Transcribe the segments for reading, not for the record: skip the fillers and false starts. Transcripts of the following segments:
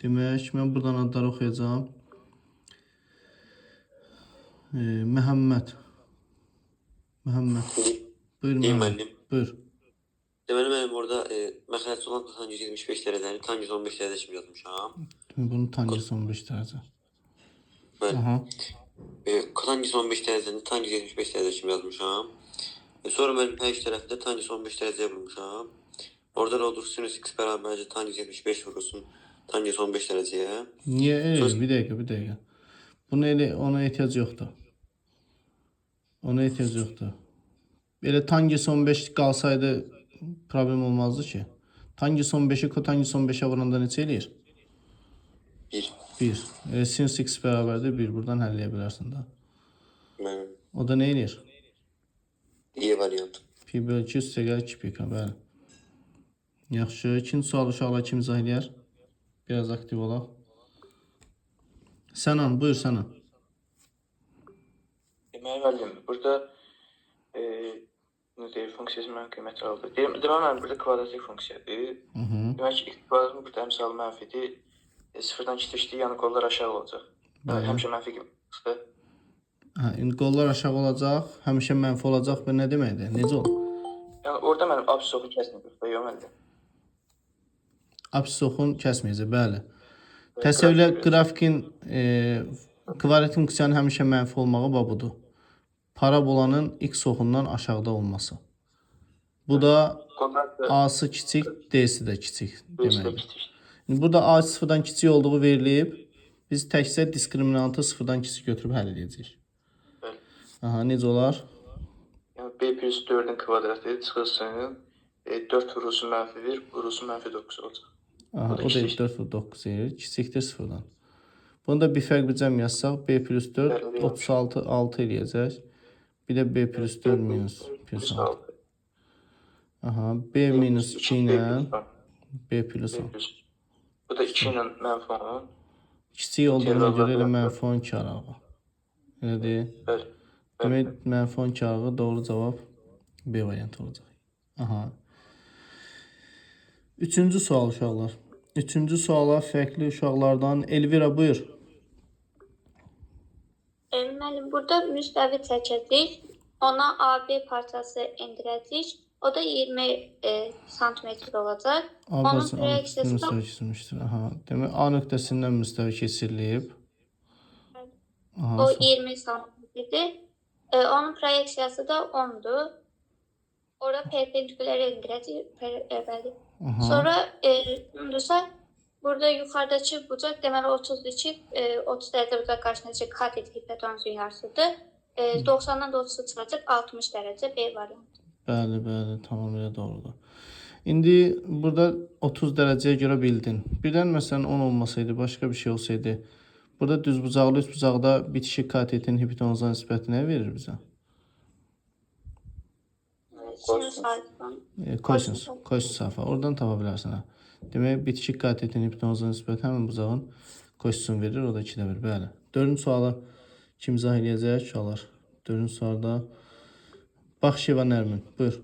Demək, mən buradan adları oxuyacağım. Məhəmməd. Məhəmməd. Buyur Məhəmməd. Buyur. Deməli, mənim orada məxərəci olan tan 175 dərəcəni tan 115 dərəcə kimi yazmışam. Bunu tan 115 dərəcə. Bəli. Aha. Tan 115 dərəcəni tan 175 dərəcə kimi yazmışam. Sonra mən hər iki tərəfdə tan 115 dərəcəyə vurmuşam. Orada da olur sinüs x bərabərcə tan 175 vurulsun tan 115 dərəcəyə. Niyə? Bir dəqiqə. Ona ehtiyac yoxdur. Ona ehtiyac yoxdur. Belə tan 115 qalsaydı problem olmazdı ki. Tan 115'i kotan 115'e vuranda neçə eləyir? 1. Sinüs x bərabərdir 1. Buradan həlləyə bilərsən də. Mənim. O da nə eləyir? Y variantı. Pi bölü 2 üstə gəlir 2 pi. Bəli. Yaxşı. İkinci sual uşaqlar kim izah eləyər? Biraz aktiv olaq. Sənan, buyur Sənan. Deməli, müəllim, burada funksiyası mənim qiymət aldı. Deməli, burada kvadratik funksiyadır. Demək ki, x kvadratın burada əmsalı mənfidir. Sıfırdan kiçikdir, yəni qollar aşağı olacaq. Həmişə mənfi qiymətdir. Qollar aşağı olacaq, həmişə mənfi olacaq və nə deməkdir? Necə olur? Yəni, orada mənim absis oxu kəsməyəcək və yox müəllim. Absis oxun kəsməyəcək, bəli. Təsəvvürlə qrafikin kvadratik funksiyanın həmişə mənfi olmağı budur. Parabolanın x oxundan aşağıda olması. Bu da a-sı kiçik, d-si də kiçik deməkdir. Burada a sıfırdan kiçik olduğu verilib. Biz təkcə diskriminantı sıfırdan kiçik götürüb həll edəcəyik. Aha, necə olar? Yəni, b plus 4-ün kvadratı çıxılsın, 4 vurulsun mənfi 1, vurulsun mənfi 9 olacaq. Aha, o da 4 vur 9 edir. Kiçikdir sıfırdan. Bunu da bir fərq bir cəm yazsaq, b plus 4 36 6 eləyəcək. Bir də b plus 4 minus 6. Aha, b minus 2 ilə b plus 10. Bu da 2 ilə mənfi 10. Kiçik olduğuna görə elə mənfi 10 karağı. Elə deyil. Demək, mənfi 10 karağı doğru cavab B variantı olacaq. Aha. Üçüncü sual uşaqlar. Üçüncü suala fərqli uşaqlardan Elvira buyur. Müəllim, burada müstəvi çəkəcək. Ona AB parçası endirəcək. O da 20 santimetr olacaq. Onun proyeksiyası da... Aha. Demək, A nöqtəsindən müstəvi keçirilib. O 20 santimetrdir. Onun proyeksiyası da 10'dur. Orada perpendikülər endirəcək. Sonra burada yuxarıdakı bucaq deməli 32, 30 dərəcə bucaq qarşısındakı katet hipotenuzun yarısıdır. 90'dan da 30'u çıxacaq 60 dərəcə B variantı. Bəli, tamamilə doğrudur. İndi burada 30 dərəcəyə görə bildin. Birdən məsələn 10 olmasaydı, başqa bir şey olsaydı, burada düz bucaqlı üst bucaqda bitişik katetin hipotenuzuna nisbəti nə verir bizə? Sinüs alfa. Kosinüs alfa. Oradan tapa bilərsən. Demək, bitişik katetin hipotenuzuna nisbəti həmin bucağın kosinüsünü verir, o da 2-də 1. Bəli. Dördüncü sualı kim izah eləyəcək uşaqlar? Dördüncü sualda Baxşeva Nərmin, buyur.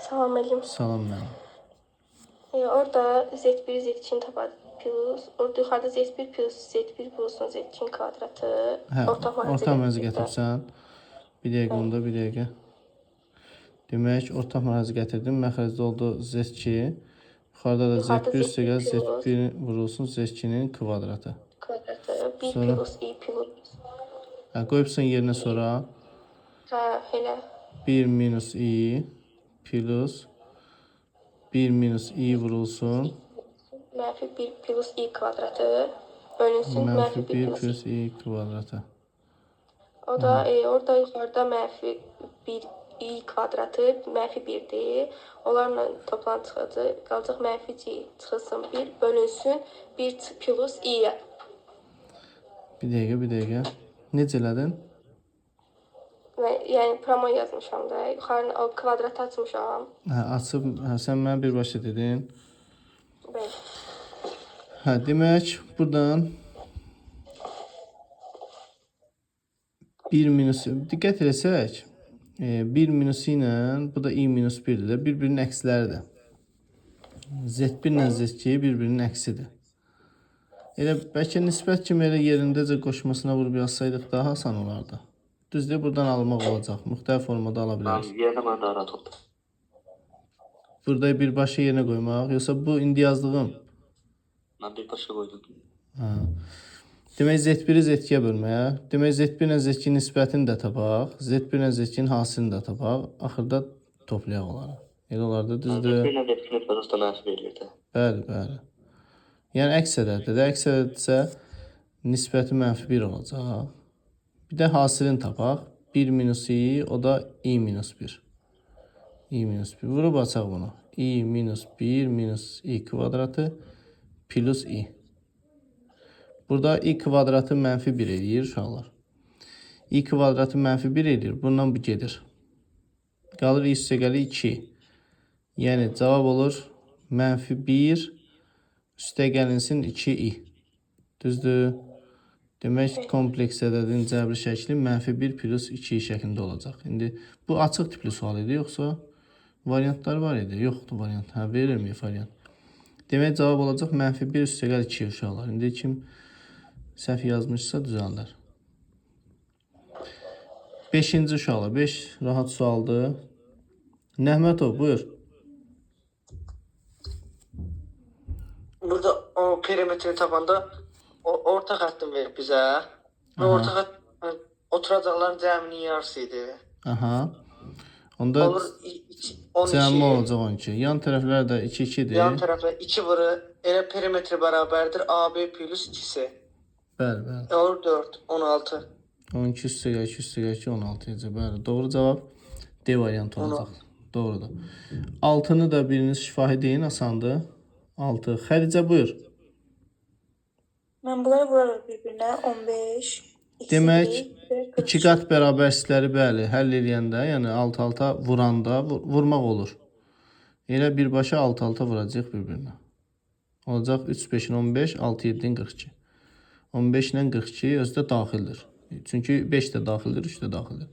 Salam müəllim. Salam müəllim. Orada Z1, Z2 tapadı plus, orada yuxarıda Z1 plus Z1 plusun Z2 kvadratı. Ortaq mərəzi gətirsən. Bir dəqiqə onda, bir dəqiqə. Demək, ortaq mərəzi gətirdim. Məxrəcdə oldu Z2. Yuxarıda da Z1 üstəgəl Z1 vurulsun Z2'nin kvadratı. Kvadratı. 1 plus i plus. Qoyubsan yerinə sonra. Elə. 1 minus i plus 1 minus i vurulsun. Mənfi 1 plus i kvadratı. Bölünsün mənfi 1 plus i kvadratı. O da orada yuxarıda mənfi 1 i kvadratı mənfi 1'dir. Onlarla toplam çıxacaq. Qalacaq mənfi c çıxılsın 1 bölünsün 1 plus i-yə. Bir dəqiqə. Necə elədin? Yəni promo yazmışam da. Yuxarını o kvadratı açmışam. Açıb, sən mənə birbaşa dedin. Bəli. Demək, buradan 1 minus, diqqət eləsək, 1 minus ilə, bu da i minus 1'dir də, bir-birinin əksləridir. Z1 ilə Z2 bir-birinin əksidir. Elə bəlkə nisbət kimi elə yerindəcə qoşmasına vurub yazsaydıq daha asan olardı. Düzdür, buradan almaq olacaq. Müxtəlif formada ala bilərik. Yerdə mən daha rahat oldu. Burada birbaşa yerinə qoymaq, yoxsa bu indi yazdığım? Mən bir başa qoydum. Hə. Demək Z1-i Z2-yə bölməyə. Demək Z1 ilə Z2 nisbətini də tapaq, Z1 ilə Z2-nin hasilini də tapaq. Axırda toplayaq onları. Elə olardı, düzdür? Yenə də fikir fazla mənfi verilirdi. Bəli, bəli. Yəni əksərətdə də, əksərətsə nisbəti -1 olacaq. Bir də hasilini tapaq. 1 minus i, o da i minus 1. i minus 1. Vurub açaq bunu. i minus 1 minus i kvadratı plus i. Burada i kvadratı -1 eləyir uşaqlar. i kvadratı -1 eləyir. Bundan bu gedir. Qalır i üstə gəlir 2. Yəni cavab olur -1 üstə gəlinsin 2i. Düzdür? Demək kompleks ədədin cəbri şəkli -1 plus 2 şəklində olacaq. İndi bu açıq tipli sual idi, yoxsa variantlar var idi? Yoxdur variant. Hə, verilmir variant. Demək cavab olacaq -1 üstə gəl 2 uşaqlar. İndi kim səhv yazmışsa düzəldər. 5-ci uşaqlar. 5 rahat sualdır. Nəhmətov, buyur. Burada o perimetri tapanda orta xəttin verib bizə. Və orta xətt oturacaqların cəminin yarısı idi. Aha. Onda Olur 12. cəmi olacaq 12. Yan tərəflər də 2-2-dir. Yan tərəfə 2 vurur. Elə perimetri bərabərdir AB plus 2-si. Bəli, bəli. Olur 4, 16. 12 üstə gəl 2 üstə gəl 2, 16 edəcək. Bəli. Doğru cavab D variantı olacaq. Doğrudur. 6-nı da biriniz şifahi deyin, asandır. 6. Xədicə, buyur. Mən bunları vurarım bir-birinə 15. Demək, 2 qat bərabərsizləri bəli, həll eləyəndə, yəni alt-alta vuranda vurmaq olur. Elə birbaşa alt-alta vuracaq bir-birinə. Olacaq 3, 5-in 15, 6, 7-in 42. 15 ilə 42 özü də daxildir. Çünki 5 də daxildir, 3 də daxildir.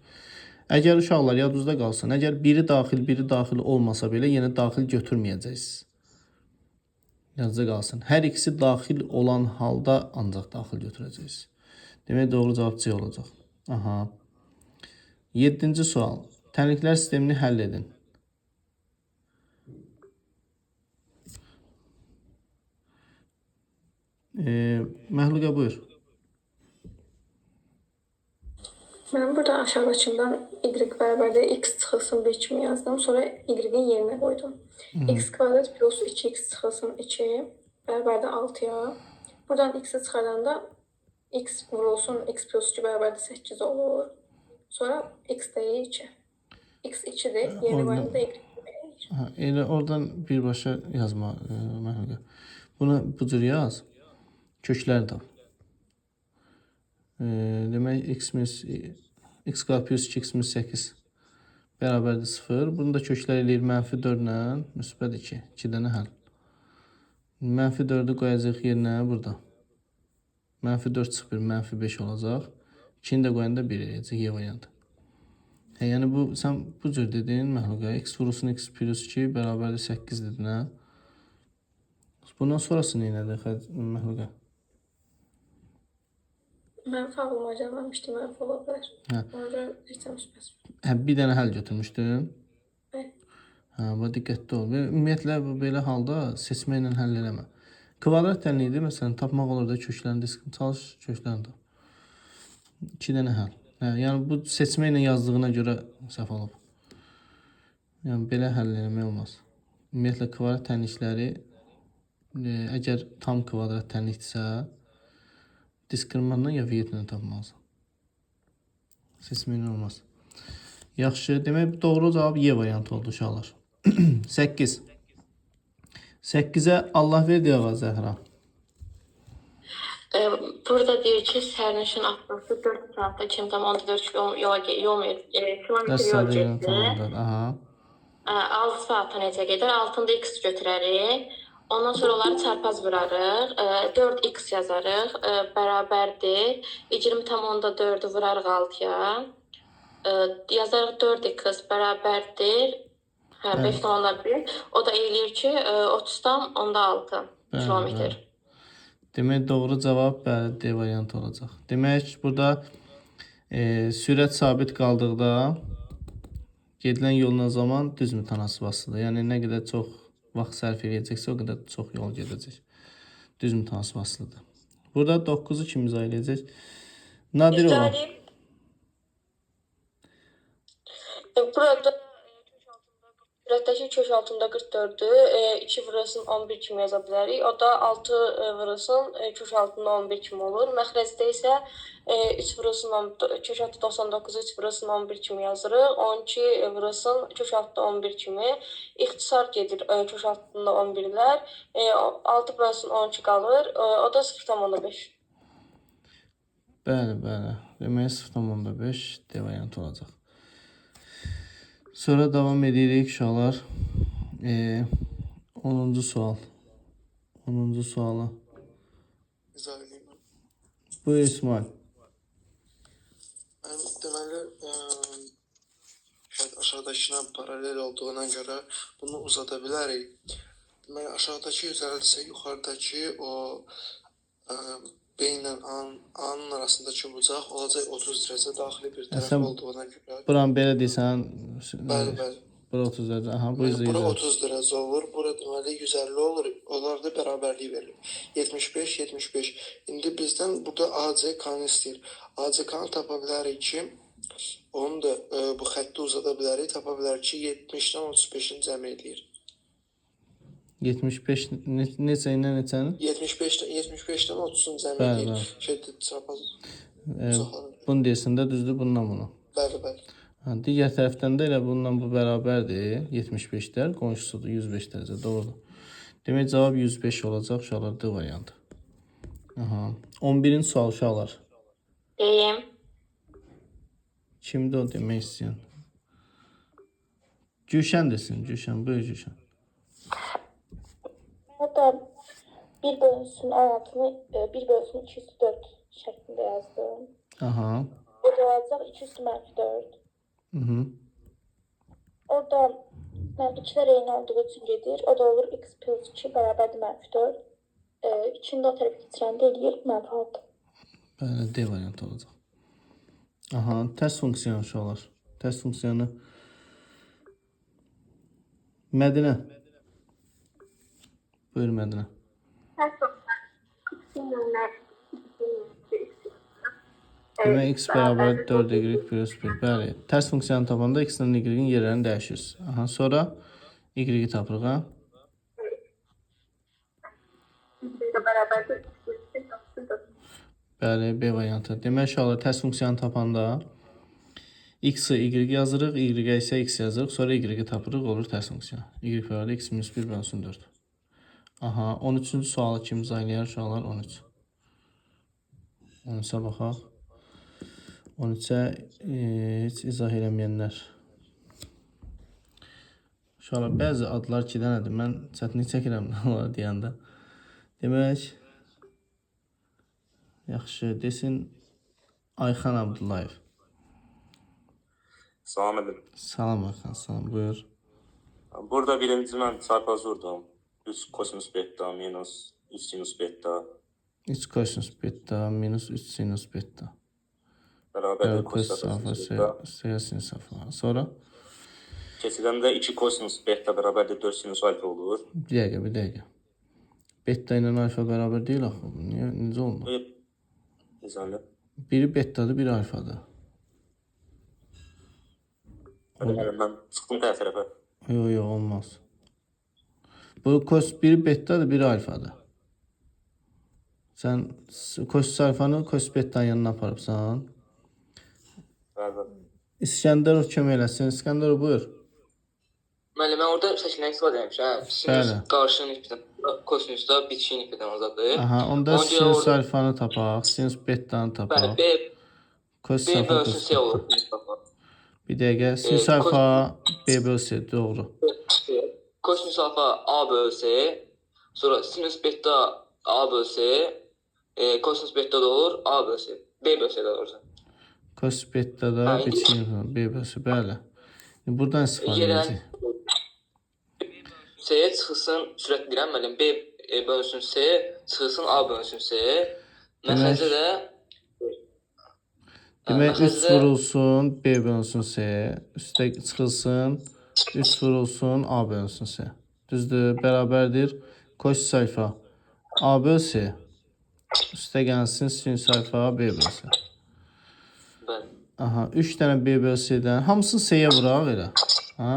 Əgər uşaqlar yadınızda qalsın, əgər biri daxil olmasa belə yenə daxil götürməyəcəksiniz. Yadınızda qalsın. Hər ikisi daxil olan halda ancaq daxil götürəcəksiniz. Demək doğru cavab C olacaq. Aha. 7-ci sual. Tənliklər sistemini həll edin. Məxluqa, buyur. Mən burada aşağıdakından y bərabərdə x çıxılsın 1 kimi yazdım. Sonra y-in yerinə qoydum. X kvadrat plus 2x çıxılsın 2 bərabərdə 6-ya. Buradan x-i çıxardanda x vurulsun x plus 2 bərabərdə 8 olur. Sonra x də 2. x 2-dir. Yeni variantda y. Elə oradan birbaşa yazma Məxluqa. Bunu bu cür yaz. Köklər də. Demək x qat plus 2x minus 8 bərabərdir 0. Bunu da köklər eləyir -4 ilə müsbət 2. 2 dənə həll. -4-ü qoyacaq yerinə burada. -4 çıx 1, -5 olacaq. 2-ni də qoyanda 1 eləyəcək Y variantı. Yəni sən bu cür dedin Məxluqa. X vurulsun x plus 2 bərabərdir 8 dedin, hə? Bundan sonrası neynədir Məxluqa? Mənfi ağlıma gəlməmişdi, mənfi ola bilər. Ona görə etsəm müsbət. Hə, bir dənə həll götürmüşdün. Bəli. Hə, bu diqqətli ol. Və ümumiyyətlə belə halda seçmə ilə həll eləmə. Kvadrat tənliyidir, məsələn, tapmaq olur da köklərini diskini çalış, köklərini tap. 2 dənə həll. Hə, yəni bu seçmə ilə yazdığına görə səhv olub. Yəni belə həll eləmək olmaz. Ümumiyyətlə kvadrat tənlikləri əgər tam kvadrat tənlikdirsə, diskriminantla ya viyetlə tapmalısın. Seçmə ilə olmaz. Yaxşı, demək doğru cavab Y variantı oldu uşaqlar. 8. 8-ə Allah verdi ağa Zəhra. Burada deyir ki, sərnişin avtobusu 4 saatda 2,4 yol kilometr yol gedir. Aha. 6 saatda necə gedir? Altında x götürərik. Ondan sonra onları çarpaz vurarıq. 4x yazarıq. Bərabərdir. 20,4-ü vurarıq 6-ya. Yazarıq 4x bərabərdir. Hə, 5,1. O da eləyir ki, 30,6 Bəli, kilometr. bəli. Demək doğru cavab bəli D variantı olacaq. Demək burada sürət sabit qaldıqda gedilən yolla zaman düz mütənasibasıdır. Yəni nə qədər çox vaxt sərf edəcəksə, o qədər çox yol gedəcək. Düz mütənasibasıdır. Burada 9-u kim izah edəcək? Nadir olan. Burada sürətdəki kök altında 44-dür. 2 vurulsun 11 kimi yaza bilərik. O da 6 vurulsun kök altında 11 kimi olur. Məxrəcdə isə 3 vurulsun kök altı 99-u 3 vurulsun 11 kimi yazırıq. 12 vurulsun kök altında 11 kimi. İxtisar gedir kök altında 11-lər. 6 vurulsun 12 qalır. O da 0,5. Bəli, bəli. Demək 0,5 D variantı olacaq. Sonra davam edirik uşaqlar. 10-cu sual. 10-cu sualı. İzah edeyim ben. Buyur İsmail. Ben deməli aşağıdakına paralel olduğuna göre bunu uzada bilərik. Deməli aşağıdakı 150 ise yuxarıdakı o B ilə A'nın arasındakı bucaq olacaq 30 derece daxili bir tərəf Sən olduğuna göre. buran belə deyirsən. Bəli, bəli. Bura 30 dərəcə. Aha, bu Bura izləyir. 30 derece olur. Bura deməli 150 olur. Onlar da bərabərlik verir. 75, 75. İndi bizdən burada ACK-nı istəyir. ACK-nı tapa bilərik ki, onu da bu xətti uzada bilərik. Tapa bilərik ki, 70-dən 35-in cəmi eləyir. 75 neçə ilə neçənin? 75-dən 30-un cəmi Bəli, eləyir. bəli. Şeydə çapaz. Bunu deyirsən də düzdür bundan bunu. Bəli, bəli. Ha, digər tərəfdən də elə bundan bu bərabərdir. 75-lər qonşusudur 105 dərəcə. Doğrudur. Demək cavab 105 olacaq uşaqlar D variantı. Aha. 11-ci sual uşaqlar. Deyim. Kimdir o demək istəyən? Gülşən desin, Gülşən. Buyur Gülşən. Burada 1 bölünsün 16'ını 1 bölünsün 204 şeklinde yazdım. Aha. O da olacaq 2-4. Hı. Orada mənfiçilər eyni olduğu üçün gedir. O da olur x plus 2 bərabərdir -4. İçində o tərəfə keçirəndə eləyir -6. Bəli, D variantı olacaq. Aha, test funksiyonu uşaqlar. Test funksiyonu. Mədinə. Buyur Mədinə. Demək x bərabər 4y plus 1. Bəli. Ters funksiyonu tapanda x-lə y-in yerlərini dəyişiriz. Aha, sonra y-i tapırıq, ha? Bəli, B variantı. Demək uşaqlar ters funksiyonu tapanda x-i y yazırıq, y-ə isə x yazırıq, sonra y-i tapırıq, olur ters funksiya. Y bərabər x minus 1 bölünsün 4. Aha, 13-cü sualı kim izah uşaqlar? 13. 13-ə baxaq. 13-ə heç izah eləməyənlər. Uşaqlar, bəzi adlar 2 dənədir. Mən çətinlik çəkirəm onları deyəndə. Demək, yaxşı, desin Ayxan Abdullayev. Salam edim. Salam Ayxan, salam, buyur. Burada birinci mən çarpaz vurdum. 3 kosinus beta minus 3 sinus beta 3 kosinus beta minus 3 sinus beta. beraber Kosinus alfa, sinus alfa. Sonra? Kesiləndə 2 kosinus beta beraber de 4 sinus alfa olur. Bir dəqiqə. Beta ilə alfa bərabər deyil axı. Necə oldu? Güzel. Biri betadır, biri alfadır. Ben çıktım ters tarafa. Yox, olmaz. Bu biri betadır, biri alfadır. Sən kosinus alfanı kosinus betanın yanına aparıbsan. İskəndərov kömək eləsin. İskəndərov buyur. Müəllim, mən orada şəkildən istifadə etmişəm. Sinus qarşının ipidən, kosinus da bitişiyin ipidən azadır. Aha, onda sinus alfanı tapaq, sinus betanı tapaq. B Kosinus alfa bölünsün C olur. Bir dəqiqə, sinus alfa B bölü C, doğru. Kosinus alfa A bölü C, sonra sinus beta A bölü C, kosinus beta da olur A bölü C, B bölü C də olur. Kosinus beta da bitişiyin B bölü C, bəli. Buradan istifadə edəcək. C çıxılsın, sürət deyirəm, müəllim, B bölünsün C, çıxılsın A bölünsün C. Məxrəcə də Demək 3 məxrəcə vurulsun, B bölünsün C. Üstə çıxılsın, 3 vurulsun, A bölünsün C. Düzdür, bərabərdir. Koş sayfa A böl C. Üstə gəlsin, sin sayfa B böl C. bəli. Aha, 3 dənə B böl C-dən. Hamısını C-yə vuraq elə. Ha?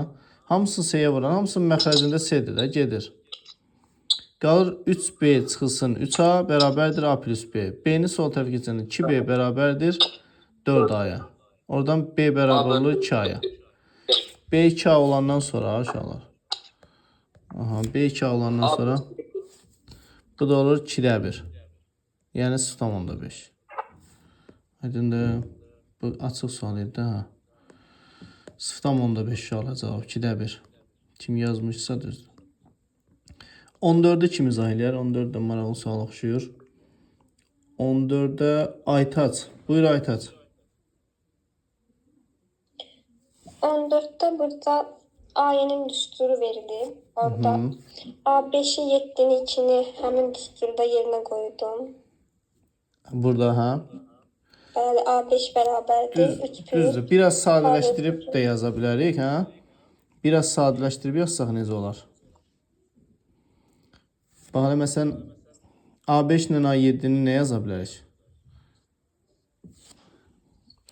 Hamısını C-yə vuran, hamısının məxrəcində C-dir də, gedir. Qalır 3B çıxılsın 3A bərabərdir A plus B. B-ni sol tərəfə keçəndə 2B bərabərdir 4A-ya. Oradan B bərabər olur 2A-ya. B 2A olandan sonra uşaqlar. Aha, B 2A olandan sonra bu da olur 2-də 1. Yəni 0,5. Aydındır. Bu açıq sual idi ha. 0,5 uşaqlar cavab 2-də 1. Kim yazmışsa düzdür. 14-ü kim izah eləyər? 14 də maraqlı sual oxşuyur. 14-də Aytaç. Buyur Aytaç. 14'te burada A'nın düsturu verildi. Orada A5'i 7'ni 2'ni hemen düsturda yerine koydum. Burada ha. Yani A5 beraberdir. 3 plus. Düzdür. Biraz sadələşdirib də yaza bilərik ha. Biraz sadələşdirib yazsaq necə olar? Bax, hələ məsələn A5 ilə A7-ni nə yaza bilərik?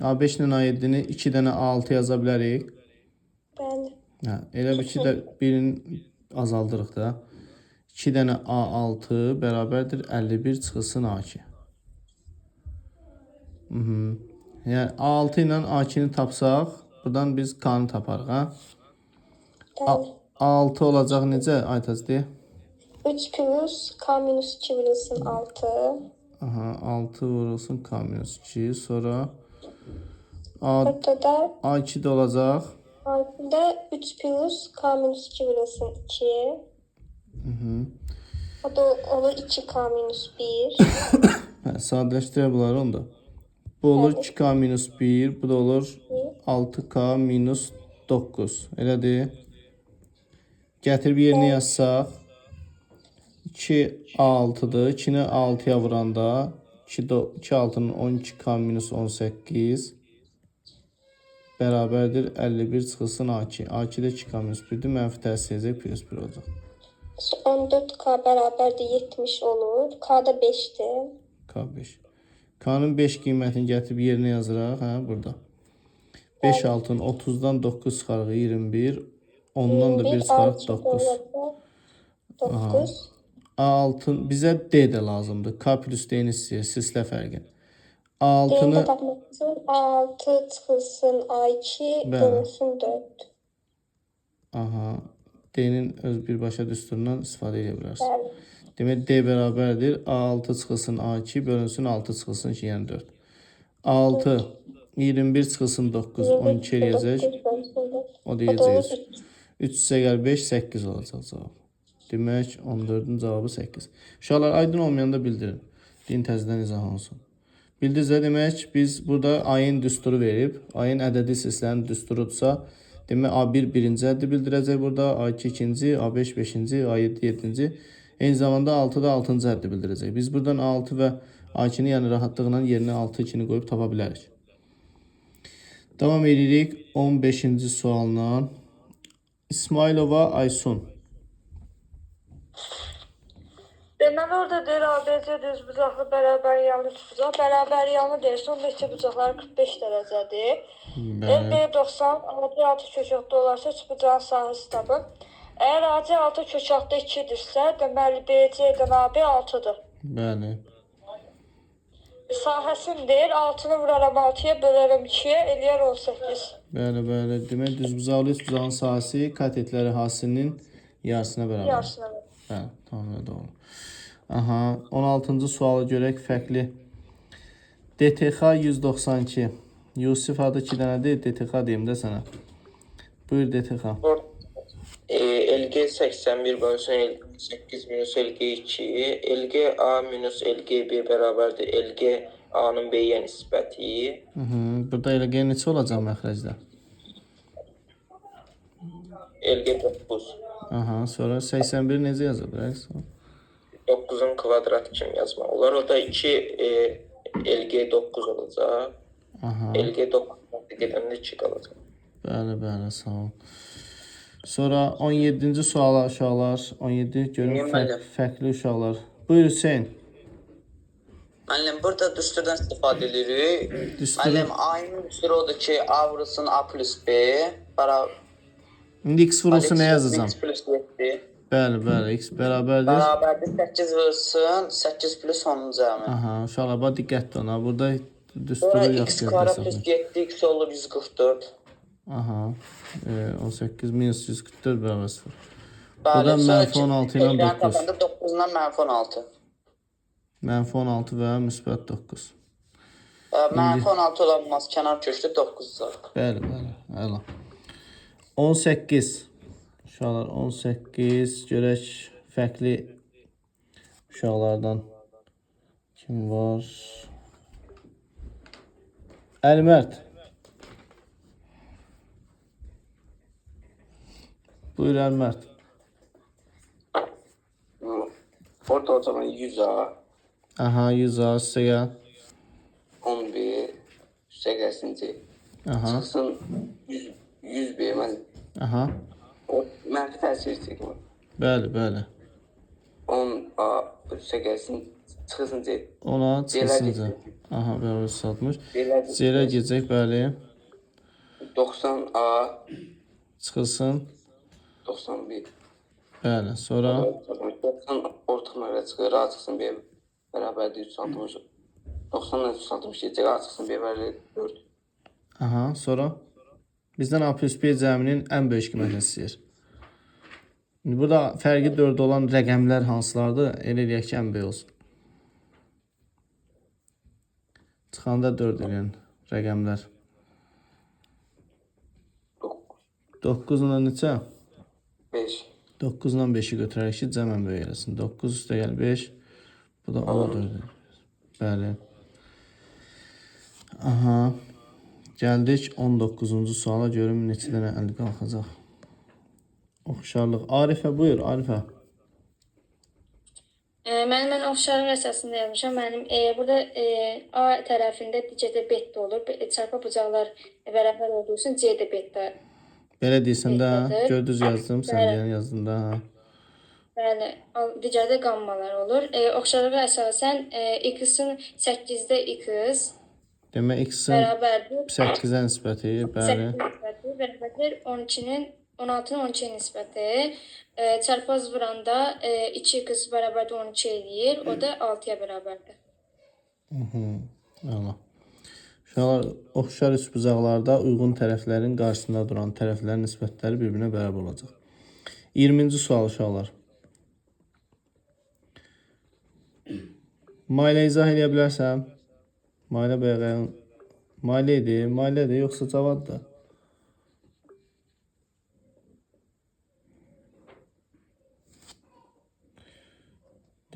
A5 ilə A7-ni 2 dənə A6 yaza bilərik. Yani Hə, elə bir ki də birini azaldırıq da. 2 dənə A6 bərabərdir 51 çıxılsın A2. Yəni A6 ilə A2-ni tapsaq, buradan biz K-nı taparıq ha. A6 olacaq necə? Aytaç deyə. 3 plus K minus 2 vurulsun 6. Aha, 6 vurulsun K minus 2. Sonra Burada da A2 də olacaq. altında 3 plus K minus 2 vurulsun 2. O da olur 2K minus 1. Hə, sadələşdirə bunları onda. Bu olur 2K minus 1. Bu da olur 6K minus 9. Elədir. Gətirib yerinə yazsaq. 2 A6'dır. 2'ni 6'ya vuranda 2 6'nın 12K minus 18 bərabərdir 51 çıxılsın A2. A2'də 2K minus 1'dir. Mənfi təsir edəcək plus 1 olacaq. 14K beraberdir 70 olur. K'da 5'ti. K5. K'nın 5 qiymətini gətirib yerinə yazıraq. Hə, burada. 5 6'ın 30'dan 9 çıxarıq 21. Ondan da 1 çıxarıq 9. 9. A6 bizə D də lazımdır. K plus D-ni istəyir. Sislə fərqi. D'ni A6'nı de tapmak için A6 çıkılsın A2 Bəli. bölünsün 4. aha, D-nin öz birbaşa düsturundan istifadə edə bilərsən. Bəli. Demək D bərabərdir. A6 çıxılsın A2 bölünsün 6 çıxılsın 2, yəni 4. A6 21 çıxılsın 9 12 eləyəcək. O deyəcək 3 səgər 5 8 olacaq cavab. Demək 14-ün cavabı 8. Uşaqlar aydın olmayanda bildirin. Din təzədən izah olsun. Bildirinizə demək biz burada ayın düsturu verib, ayın ədədi sislərin düsturudursa, demək A1 birinci əddi bildirəcək burada, A2 ikinci, A5 beşinci, A7 yedinci, eyni zamanda 6 da 6-cı əddi bildirəcək. Biz buradan A6 və A2-ni yəni rahatlıqla yerinə 6-2-ni qoyub tapa bilərik. Davam edirik 15-ci sualla. İsmailova Aysun. Deməli orada deyir ABC düz bucaqlı bərabər yanlı üç bucaq. Bərabər yanlı deyirsə, onda iki bucaqlar 45 dərəcədir. B90 AC6 köçəkdə olarsa üç bucağın sahəsi tapın. Əgər AC6 köçəkdə 2-dirsə, deməli BC-dən AB 6-dır. Bəli. Sahəsini deyir, 6-nı vuraram 6-ya, bölərəm 2-yə, eləyər 18. Bəli, bəli. Demək düz bucaqlı üç bucağın sahəsi katetləri hasilinin yarısına bərabər. Yarısına verir. Bəli, tamamilə doğru. Aha, 16-cı sualı görək fərqli. DTX 192. Yusif adı 2 dənədir, DTX deyim də sənə. Buyur DTX. LG 81 bölünsün 8 minus LG 2. LG A minus LG B bərabərdir LG A-nın B-yə nisbəti. Burada LG neçə olacaq məxrəcdə? LG 9. Aha, sonra 81 necə yazılır? Rəqs? 9'un kvadratı kimi yazmaq olar. O da 2 LG9 olacaq. Aha. LG9 gedəndə 2 qalacaq. Bəli, sağ ol. Sonra 17-ci suala uşaqlar. 17 görün Dinləyim müəllim. fərqli uşaqlar. Buyur Hüseyn. Müəllim, burada düsturdan istifadə edirik. Düstur. Müəllim, ayının düsturu odur ki, A vurulsun A plus B. İndi x vurulsun nə yazacağam? X plus 7. Bəli, x bərabərdir. Bərabərdir 8 vurulsun 8 plus 10'un cəmi. Aha, uşaqlar bax diqqətli ona. Burada Sonra düsturu x yaxşı kvadrat plus yazılır. 7 x olur 144. Aha. 18 minus 144 bərabər 0. Bəli, Buradan sonra mənfi 16 ilə 9. tapanda 9'dan mənfi 16. Mənfi 16 və müsbət 9. Mənfi 16 olamaz, kənar köşkü 9 var. Bəli, əla. 18. Uşaqlar 18 görək fərqli uşaqlardan kim var? Əlmərd. Buyur Əlmərd. Orada o zaman 100A, Aha, 100 az üstə gəl. 11, üstə gəlsin C. Aha, Çıxsın 100B, mən aha. o mənfi təsir çəkmir. Bəli. 10A, üstə gəlsin, çıxsın C. Ona çıxsın. C'lər Aha, bərabər 60. C'lər C-lə gedəcək, bəli. 90A, Çıxılsın. 91. Bəli, sonra 90 ortaq nömrə çıxır, A çıxsın B bərabərdir 360. 90-dan 360 gedəcək, A çıxsın B bərabərdir 4. aha, sonra bizdən A plus B cəminin ən böyük qiymətini istəyir. İndi burada fərqi 4 olan rəqəmlər hansılardır? Elə eləyək ki, ən böyük olsun. Çıxanda 4 eləyən rəqəmlər. 9 ilə neçə? 5. 9 ilə 5-i götürərək ki, cəm ən böyük eləsin. 9 üstə gəl 5. Bu da 14. Bəli. Aha. Gəldik 19-cu suala. Görüm neçə dənə əl qalxacaq. Oxşarlıq. Arifə buyur, Arifə. Mən oxşarlıq əsasında yazmışam. Mənim burada A tərəfində C-də betdə olur. Çarpı bucaqlar bərabər olduğu üçün C-də betdə. Belə deyirsən də, gördüz yazdım, sən deyən yazdın da. Bəli, digərdə qammalar olur. Oxşarlığa əsasən x-in 8-də x Demək, x-in bərabərdir 8-ə nisbəti, bəli. 8 nisbəti bərabərdir 12-nin 16-nın 12-yə nisbəti. Çarpaz vuranda 2x bərabərdir 12 eləyir. O da 6-ya bərabərdir. Əla. Uşaqlar, oxşar üçbucaqlarda uyğun tərəflərin qarşısında duran tərəflərin nisbətləri bir-birinə bərabər olacaq. 20-ci sual uşaqlar. Mailə izah edə bilərsən? Mailə bəyə mailə idi, yoxsa cavabdır?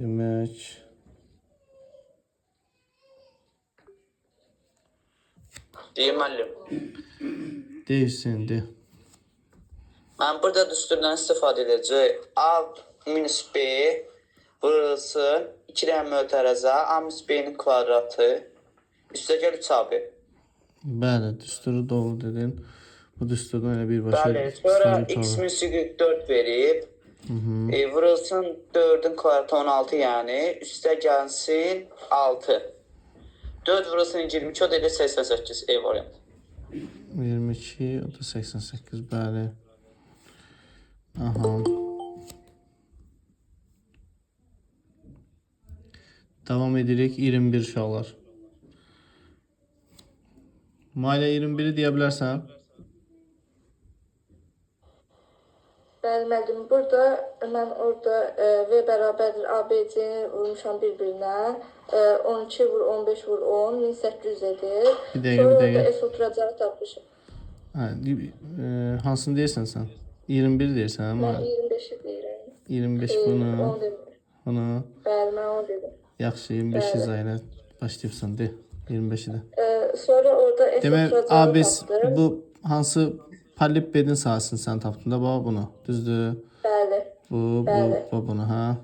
Demək... Deyim müəllim. Deyirsən, de. Mən burada düsturdan istifadə edəcək. A minus B vurulsun 2 dənə mötərəzə A minus B-nin kvadratı üstə gəl 3AB. Bəli, düsturu doğru dedin. Bu düsturdan elə birbaşa Bəli, sonra x minus 4 verib vurulsun 4-ün kvadratı 16 yəni üstə gəlsin 6. 4 vurulsun 22 o da elə 88 E variant. 22, o da 88, bəli. Aha. Davam edirik 21 uşaqlar. Mailə 21-i deyə bilərsən? Bəli, müəllim, burada mən orada V bərabərdir ABC-ni vurmuşam bir-birinə. 12 vur 15 vur 10, 1800 edir. Bir dəqiqə, Sonra bir orada dəqiqə. S oturacağı tapmışam. Hansını deyirsən sən? 21 deyirsən, Mən amma 25-i deyirəm. 25 10 bunu, dedim. bunu. Bəli, mən 10 dedim. Yaxşı, 25 izahına başlayıbsan, de. 25-i də. Sonra orada S Demək, oturacağı abis tapdım. bu hansı paralelipedin sahəsini sən tapdın da, bax bunu, düzdür? Bəli, Bu bunu ha.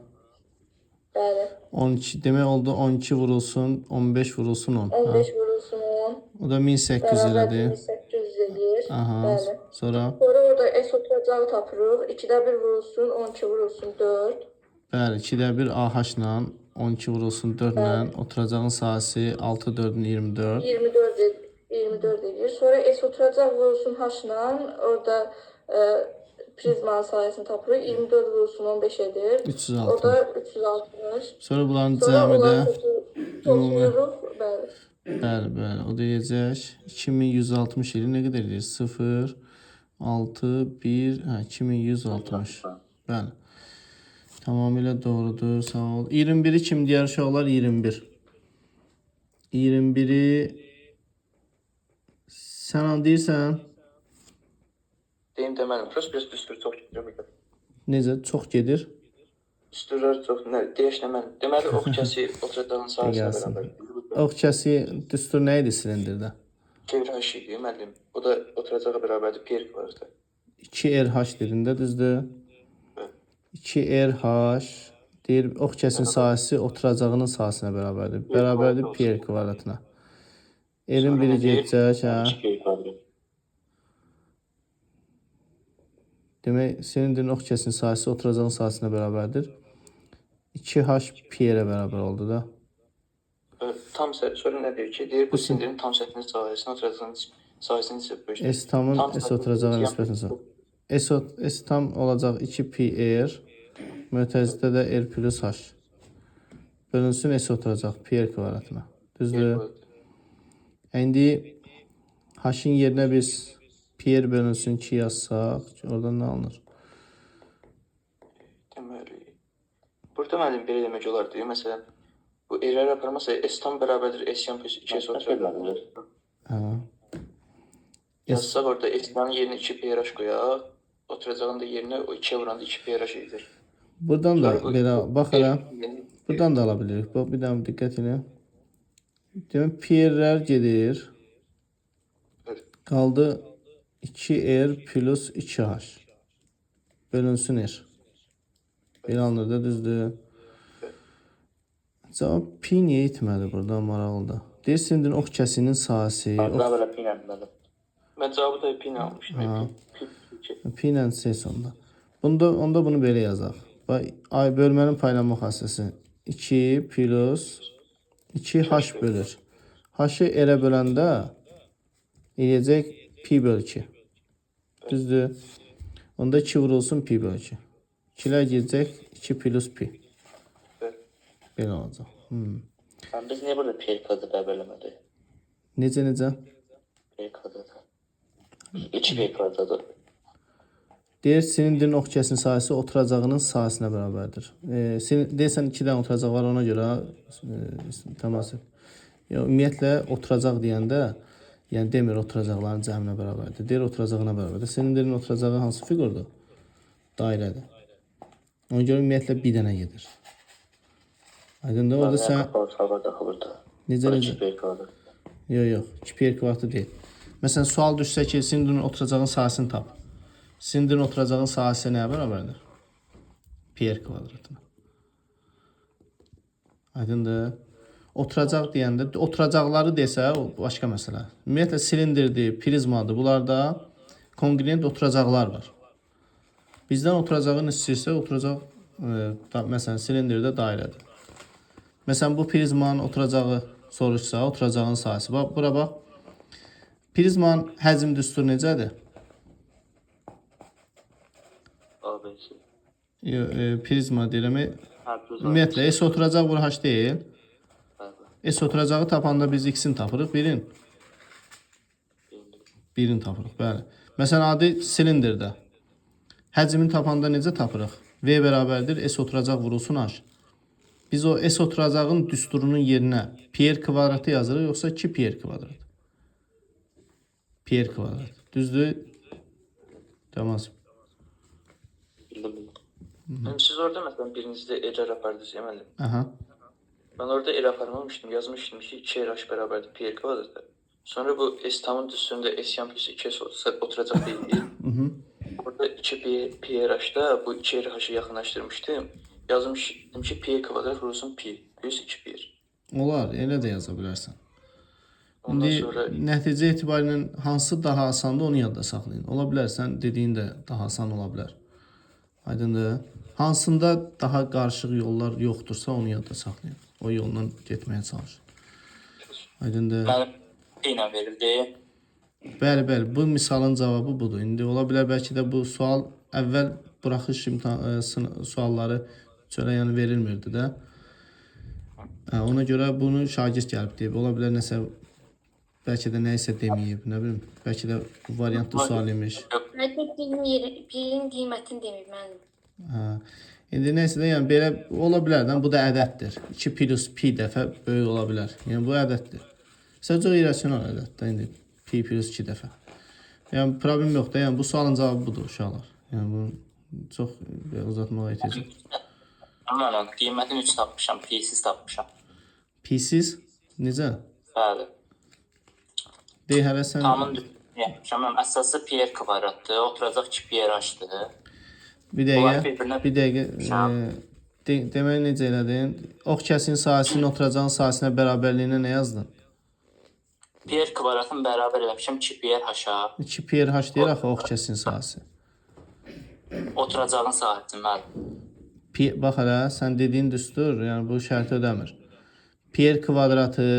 Bəli. 12 demək oldu 12 vurulsun 15 vurulsun 10. 15 vurulsun 10. O da 1800 Bərabər elədi. 1800 edir. Aha. Bəli. Sonra Sonra orada S oturacağı tapırıq. 2-də 1 vurulsun, 12 vurulsun 4. bəli 2-də 1 AH ilə 12 vurulsun 4 ilə oturacağın sahəsi 6 4-ün 24. 24 edir. Sonra S oturacaq vurulsun H-la. Orada prizmanın sayəsini tapırıq. 24 vurulsun 15 edir. 360. Orada 360. Sonra bunların Sonra cəmi də onları toplayırıq. Bəli. bəli o deyəcək 2160 ilə nə qədər edir? 0 6 1 2160. Bəli. Tamamilə doğrudur. Sağ ol. 21-i kim deyər uşaqlar? 21. 21-i sən an deyirsən? Deyim deməlim, prost biraz düstur çox gedir. Necə? Çox gedir. Düsturlar çox, deyiş deməlim. Deməli, ox kəsi oturacağın sayəsində bərabər. Ox kəsi düstur nə idi silindirdə? Çevirhaş idi, müəllim. O da oturacağa bərabərdir, pi kvadrata. 2RH dedində, düzdür? 2RH deyir, ox kəsin sahəsi oturacağının sahəsinə bərabərdir. Bərabərdir pi kvadratına. Elin biri gedəcək, hə? 2 kvadrat. Demək, silindirin ox kəsin sahəsi oturacağın sahəsinə bərabərdir. 2H pi-yə bərabər oldu da. Tam sonra nə deyir ki, deyir bu sindirin tam səthinin sahəsini oturacağın sahəsini nisbət bölüşdür. S tamın S oturacağı nisbətən. S tam olacaq 2πr. Mötərizədə də R plus H. Bölünsün S oturacaq pi kvadratına. Düzdür? İndi H-in yerinə biz pi bölünsün 2 yazsaq, oradan nə alınır? Deməli, burada müəllim belə demək olar deyir. Məsələn, bu R aparmasa S tam bərabərdir S yan plus 2 S oturacaq. Hə. Yazsaq orada S-nin yerinə 2πr qoyaq. Oturacağın da yerinə o 2-yə vuranda 2πr edir. Buradan da belə bax elə. Buradan da ala bilirik. Bax bir daha diqqət edin. Demək pi-lər gedir. Qaldı 2R plus 2H. Bölünsün R. Belə alınır da, düzdür. Cavab pi niyə etmədi burada, maraqlıdır. Deyir, silindirin ox kəsinin sahəsi. Belə pi ilə bilmədim. Mən cavabı da pi ilə almışdım. Pi ilə C sonda. Onda bunu belə yazaq. Ay bölmənin paylanma xassəsi 2 plus 2H bölür. H-ı R-ə böləndə eləyəcək pi böl 2. Düzdür? Onda 2 vurulsun pi böl 2. 2-lər gedəcək 2 plus pi. Belə olacaq. Biz niyə burada pi kvadratı bölmədik? Necə? Pi kvadratı. 2 pi kvadratı. Deyir, silindirin ox kəsin sahəsi oturacağının sahəsinə bərabərdir. Deyirsən 2 dənə oturacaq var, ona görə təmasül. Ümumiyyətlə, oturacaq deyəndə, yəni demir oturacaqların cəminə bərabərdir. Deyir, oturacağına bərabərdir. Silindirin oturacağı hansı fiqurdur? Dairədir. Ona görə ümumiyyətlə bir dənə gedir. Aydın da orada sən... Necə? Yox, 2πr kvadratı deyil. Məsələn, sual düşsə ki, silindirin oturacağın sahəsini tap. Silindirin oturacağın sahəsi nəyə bərabərdir? Pi-r kvadratına. Aydındır. Oturacaq deyəndə, oturacaqları desə, o başqa məsələ. Ümumiyyətlə, silindirdir, prizmadır. Bunlarda kongruent oturacaqlar var. Bizdən oturacağını istəyirsə, oturacaq, məsələn, silindirdə dairədir. Məsələn, bu prizmanın oturacağı soruşsa, oturacağın sahəsi. Bura bax. Prizmanın həcm düsturu necədir? ABC. Prizma deyirəm. Ümumiyyətlə, S oturacaq bura H deyil. S oturacağı tapanda biz X-in tapırıq, birin. Birini tapırıq, bəli. Məsələn, adi silindirdə. Həcmini tapanda necə tapırıq? V bərabərdir, S oturacaq vurulsun H. Biz o S oturacağın düsturunun yerinə pi-r kvadratı yazırıq, yoxsa 2πr kvadrat? Pi-r kvadrat. Düzdür? Tamam. Siz orada məsələn birinizdə R apardınız, müəllim. Aha. Ben orada R aparmamıştım. Yazmıştım ki 2RH bərabərdir pi kvadratı. Sonra bu S tamın düsturunda S yan plus 2 oturacaq deyildi. Orada burada 2 pi rh'da bu 2 rh'ı yaxınlaşdırmışdım. Yazmışdım ki pi kvadrat vurulsun pi plus 2 pi. Olar, elə də yaza bilərsən. Ondan İndi sonra nəticə etibarilə hansı daha asandır onu yadda saxlayın. Ola bilər sən dediyin də daha asan ola bilər. Aydındır. Hansında daha qarışıq yollar yoxdursa onu yadda saxlayın. O yolla getməyə çalışın. Aydındır. Mənim P ilə verildi. Bəli, bəli. Bu misalın cavabı budur. İndi ola bilər bəlkə də bu sual əvvəl buraxış sualları çölə yəni verilmirdi də. Ona görə bunu şagird gəlib deyib. Ola bilər nəsə bəlkə də nəyisə deməyib, nə bilim. Bəlkə də bu variantlı sual imiş. Bəlkə birin qiymətini deməyib müəllim. Hə. İndi nəysə də yəni belə ola bilər də bu da ədəddir. 2 plus pi dəfə böyük ola bilər. Yəni bu ədəddir. Sadəcə irrasional ədəddir indi pi plus 2 dəfə. Yəni problem yoxdur. Yəni bu sualın cavabı budur uşaqlar. Yəni bu çox uzatmağa ehtiyac yoxdur. Müəllim, qiymətini 3 tapmışam, P-siz tapmışam. P-siz necə? Bəli. Deyək hələ sən Tamın yapmışam. Mənim əsası P kvadratdır. Oturacaq 2 P rh'dır. bir dəqiqə demək necə elədin? Ox kəsin sahəsinin oturacağın sahəsinə bərabərliyinə nə yazdın? P kvadratın bərabər eləmişəm 2 P rh'a. 2 pi h deyir axı ox kəsin sahəsi. Oturacağın sahəsi müəllim. Bax hələ sən dediyin düstur, yəni bu şərti ödəmir. Pi kvadratı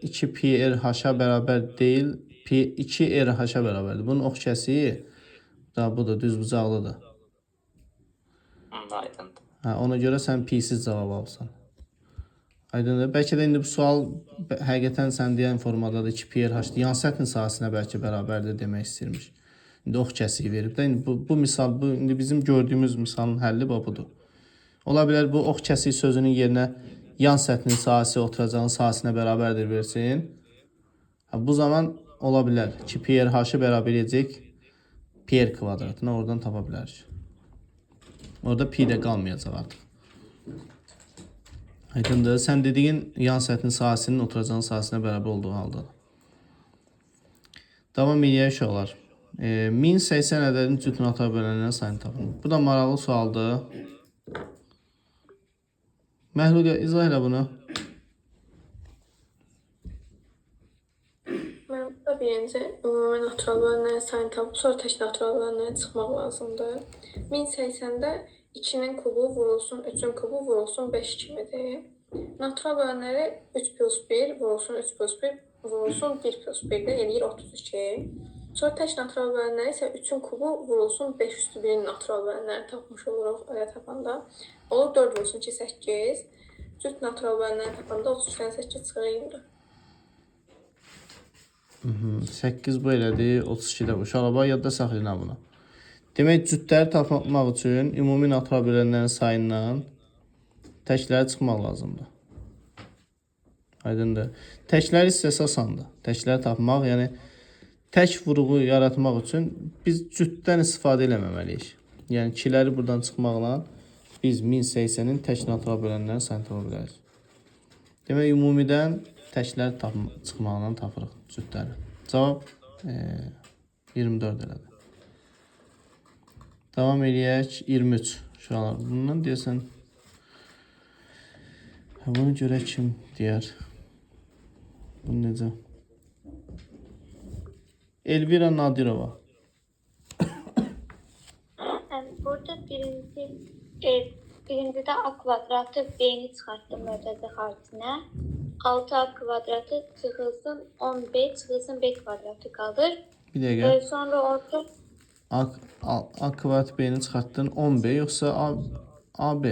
2 pi h-a bərabər deyil, 2 h-a bərabərdir. Bunun ox kəsi da budur, düzbucaqlıdır. Aydındır. Ona görə sən pi-siz cavab alsan. Aydındır. Bəlkə də indi bu sual həqiqətən sən deyən formadadır 2 pi h-dir. Yan səthin sahəsinə bəlkə bərabərdir demək istəyirmiş. İndi ox kəsiyi verib də. İndi bu misal, indi bizim gördüyümüz misalın həlli budur. Ola bilər bu ox kəsiyi sözünün yerinə yan səthinin sahəsi oturacağın sahəsinə bərabərdir versin. Bu zaman ola bilər 2 pi h-ı bərabər edəcək pi kvadratına oradan tapa bilərik. Orada pi də qalmayacaq artıq. Aydındır. Sən dediyin yan səthin sahəsinin oturacağın sahəsinə bərabər olduğu halda. Davam edək uşaqlar. 1080 ədədin cütünü ata bölənlərin sayını tapın. Bu da maraqlı sualdır. Məhlulya, izah elə bunu. Mən burada birinci ümumi natural bölənlərin sayını tapıb, sonra tək natural bölənlərə çıxmaq lazımdır. 1080-də 2-nin kubu vurulsun, 3-ün kubu vurulsun 5 kimidir. Natural bölənləri 3 plus 1 vurulsun 3 plus 1 vurulsun 1 plus 1-də eləyir 32. Sonra tək natural bölənləri isə 3-ün kubu vurulsun 5 üstü 1-in natural bölənləri tapmış oluruq elə tapanda. Olur 4 vurulsun 2, 8. Cüt natural bölənləri tapanda 33-dən 8 çıxır 20. 8 bu elədir, 32-də bu. Uşaqlar, yadda saxlayın bunu. Demək, cütləri tapmaq üçün ümumi natural bölənlərin sayından təkləri çıxmaq lazımdır. Aydındır. Təkləri hissəsi asandır. Təkləri tapmaq, yəni tək vuruğu yaratmaq üçün biz cütdən istifadə eləməməliyik. Yəni 2-ləri buradan çıxmaqla biz 1080-in tək natural bölənlərin sayını tapa bilərik. Demək, ümumidən təkləri çıxmaqla tapırıq cütləri. Cavab 24 elədir. Davam edək 23 uşaqlar. Bundan deyəsən bunu görək kim deyər. Bu necə? Elvira Nadirova. Burada birincidə a kvadratı b-ni çıxartdım mötərizə xaricinə. 6a kvadratı çıxılsın 10b çıxılsın b kvadratı qalır. Bir dəqiqə. Sonra orada A kvadrat b-ni çıxartdın 10b yoxsa AB?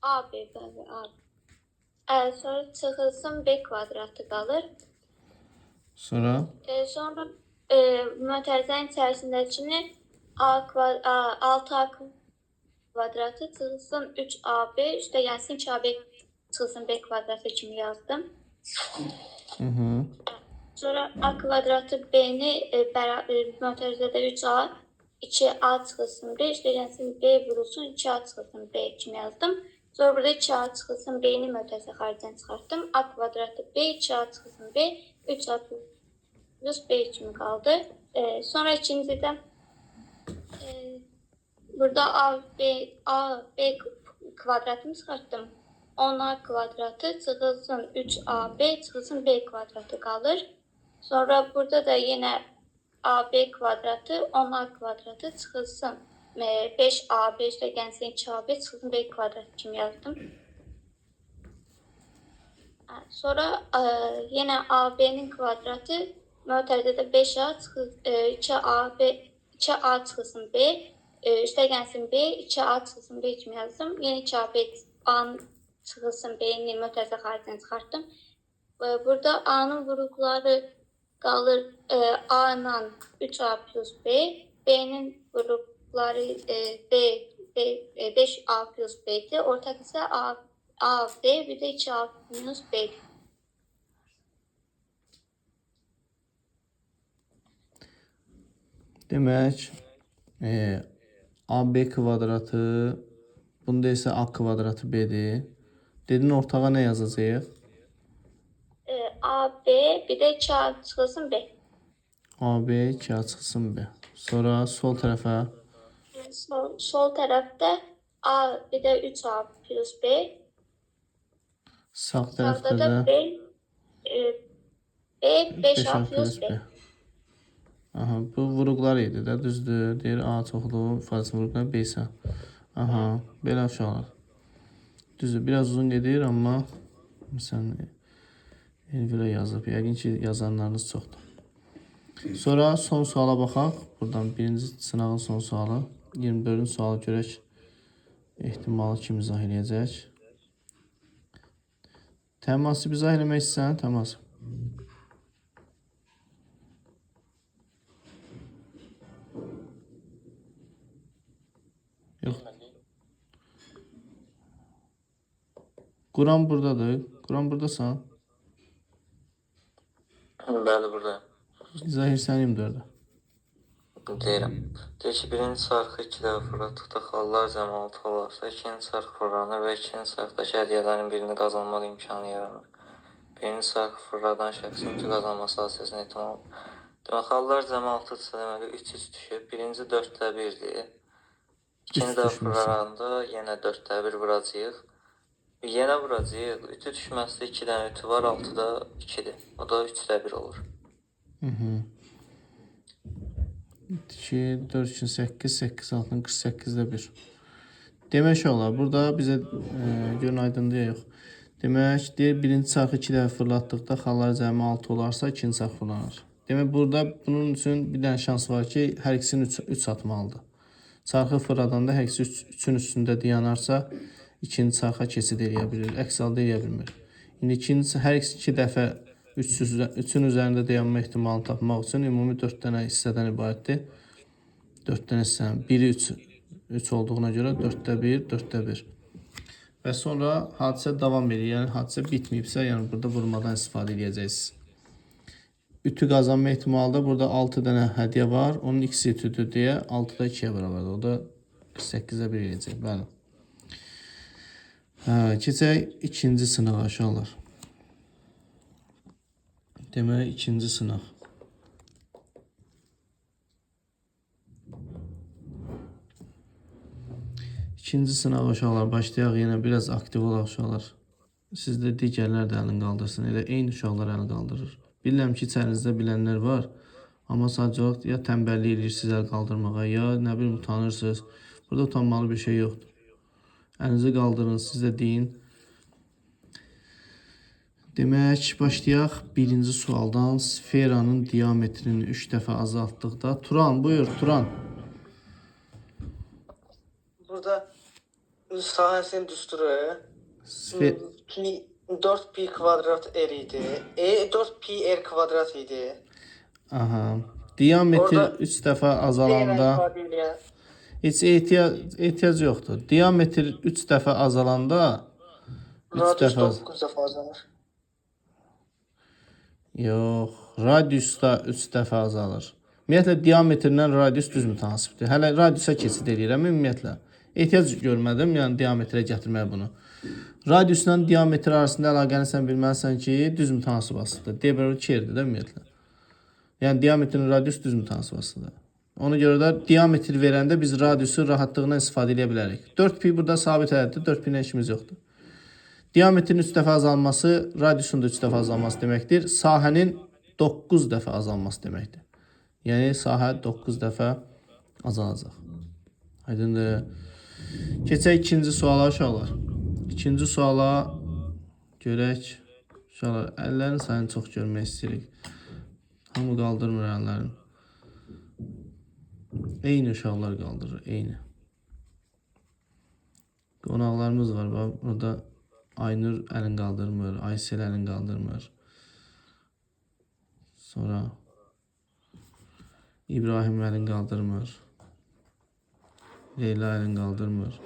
AB bəli, AB. Sonra çıxılsın b kvadratı qalır. Sonra Sonra mötərizənin içərisindəkini 6a kvadratı çıxılsın 3ab üstə gəlsin 2ab çıxılsın b kvadratı kimi yazdım. Sonra a kvadratı b-ni mötərizədə 3a 2a çıxılsın b üstə gəlsin b vurulsun 2a çıxılsın b kimi yazdım. Sonra burada 2a çıxılsın b-ni mötərizə xaricdən çıxartdım. A kvadratı b 2a çıxılsın b 3a plus b kimi qaldı. Sonra ikincidə Burada A, B kvadratını çıxartdım. 10A kvadratı çıxılsın 3AB çıxılsın B kvadratı qalır. Sonra burada da yenə AB kvadratı 10A kvadratı çıxılsın 5AB üstəgəlsin 2AB çıxılsın B kvadratı kimi yazdım. Sonra yenə AB'nin kvadratı mötərizədə 5A 2A çıxılsın B üstəgəlsin B 2A çıxılsın B kimi yazdım. Yenə 2AB A'nın çıxılsın B'nin mötərizə xaricini çıxartdım. Burada A'nın vuruqları qalır A ilə 3A plus B. B'nin vuruqları 5A plus B'dir. Ortaq isə A, B, bir də 2A minus B. Demək, AB kvadratı, bunda isə A kvadratı B'dir. Dedin ortağa nə yazacağıq? A, B, bir də 2A çıxılsın B. AB 2A çıxsın B. Sonra sol tərəfə Sol tərəfdə A, bir də 3A plus B. sağ Sağda tərəfdə da də B, 5A plus B. Aha, bu vuruqlar idi də, düzdür. Deyir A çoxluğu ifadəsinin vuruqları B isə. Aha, belə uşaqlar. Düzdür, biraz uzun gedir, amma məsələn, Elvira yazıb. Yəqin ki, yazanlarınız çoxdur. Sonra son suala baxaq. Buradan birinci sınavın son sualı. 24-ün sualı görək. Ehtimalı kim izah eləyəcək? Təması izah eləmək istəyən təmas. Yox. Quran buradadır. Quran buradasan. Bəli, buradayım. İzah etsəniyim dördə. Deyirəm. Deyir ki, birinci çarxı 2 dəfə fırlatdıqda xallar cəmaatı olarsa, ikinci çarx fırlanır və ikinci çarxdakı hədiyyələrin birini qazanmaq imkanı yaranır. Birinci çarxı fırladan şəxsin bütün qazanması hadisəsinin ehtimalı. Demək, xallar cəmaatı deməli 3-3 düşüb. Birinci 4-1-dir. İkinci dəfə fırlananda yenə 4-1 vuracağıq. Yenə vuracağıq. Ütü düşməsində 2 dənə ütü var, 6-da 2-dir. O da 3-1 olur. 2, 4, 2, 8, 8, 6, 48'də 1. Demək olar, burada bizə görün aydındır yox. Demək, deyir, birinci çarxı 2 dəfə fırlatdıqda xallar cəmi 6 olarsa, ikinci çarx fırlanır. Demək, burada bunun üçün bir dənə şans var ki, hər ikisini 3 atmalıdır. Çarxı fırladanda hər ikisi 3-ün üstündə dayanarsa, ikinci çarxa keçid eləyə bilir, əks halda eləyə bilmir. İndi hər ikisi 2 dəfə 3-ün üzərində dayanma ehtimalını tapmaq üçün ümumi 4 dənə hissədən ibarətdir. 4 dənə hissənin biri 3 olduğuna görə 4-də 1, 4-də 1. Və sonra hadisə davam edir. Yəni hadisə bitməyibsə, yəni burada vurmadan istifadə edəcəksiniz. Ütü qazanma ehtimalı da burada 6 dənə hədiyyə var. Onun ikisi ütüdür deyə 6-da 2-yə bərabərdir. O da 8-də 1 eləyəcək. Bəli. Keçək ikinci sınağa aşağılar. Demək, ikinci sınaq. İkinci sınaq uşaqlar, başlayaq yenə biraz aktiv olaq uşaqlar. Sizdə digərlər də əlini qaldırsın, elə eyni uşaqlar əlini qaldırır. Bilirəm ki, içərinizdə bilənlər var, amma sadəcə ya tənbəllik edirsiniz əl qaldırmağa, ya nə bilim utanırsınız. Burada utanmalı bir şey yoxdur. Əlinizi qaldırın, siz də deyin. Demək, başlayaq birinci sualdan. Sferanın diametrini 3 dəfə azaltdıqda. Turan, buyur, Turan. Burada sahəsinin düsturu 4pi kvadrat r idi. 4pi r kvadrat idi. Aha. Diametr 3 dəfə azalanda heç ehtiyac yoxdur. Diametr 3 dəfə azalanda 3 dəfə 9 dəfə azalır. Yox, radius da 3 dəfə azalır. Ümumiyyətlə diametrlə radius düz mütənasibdir. Hələ radiusa keçid edirəm ümumiyyətlə. Ehtiyac görmədim, yəni diametrə gətirmək bunu. Radiusla diametr arasında əlaqəni sən bilməlisən ki, düz mütənasib asılıdır. D bərabər 2-dir də ümumiyyətlə. Yəni diametrin radius düz mütənasib asılıdır. Ona görə də diametr verəndə biz radiusu rahatlığına istifadə edə bilərik. 4pi burada sabit ədəddir. 4pi ilə işimiz yoxdur. Diametrin 3 dəfə azalması radiusun da 3 dəfə azalması deməkdir. Sahənin 9 dəfə azalması deməkdir. Yəni sahə 9 dəfə azalacaq. Aydındır. Keçək ikinci suala uşaqlar. İkinci suala görək. Uşaqlar, əllərin sayını çox görmək istəyirik. Hamı qaldırmır əllərini. Eyni uşaqlar qaldırır, eyni. Qonaqlarımız var. Bax, burada Aynur əlin qaldırmır, Aysel əlin qaldırmır. Sonra İbrahim əlin qaldırmır. Leyla əlin qaldırmır.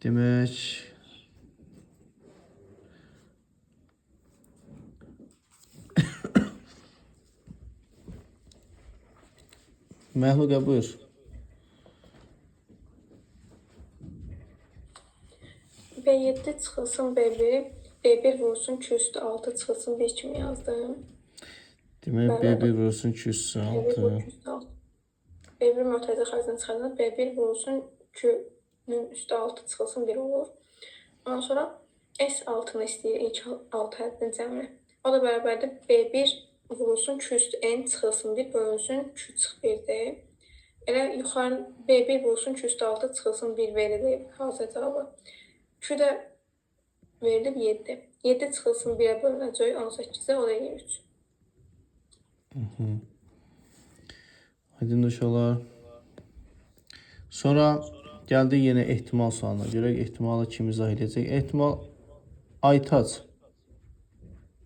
Demək, Məxluqə buyur. B7 çıxılsın B1, B1 vurulsun 2 üstü 6 çıxılsın 5 kimi yazdım. Demək, B1 vurulsun 2 üstü B1 vurulsun 6. 2 üstü 6. B1 mötərizə xərcdən çıxardan B1 vurulsun 2'nin üstü 6 çıxılsın 1 olur. Ondan sonra S6'ını istəyir ilk 6 həddən cəmi. O da bərabərdir B1 vurulsun 2 üstü N çıxılsın 1 bölünsün 2 çıx 1'dir. Elə yuxarı B1 vurulsun 2 üstü 6 çıxılsın 1 verilib hazır cavabı. 2 də verilib 7. 7 çıxılsın 1'ə bölünəcək 18'ə o da 23. Aydın uşaqlar. Sonra gəldi yenə ehtimal sualına. Görək ehtimalı kim izah edəcək. Ehtimal Aytac.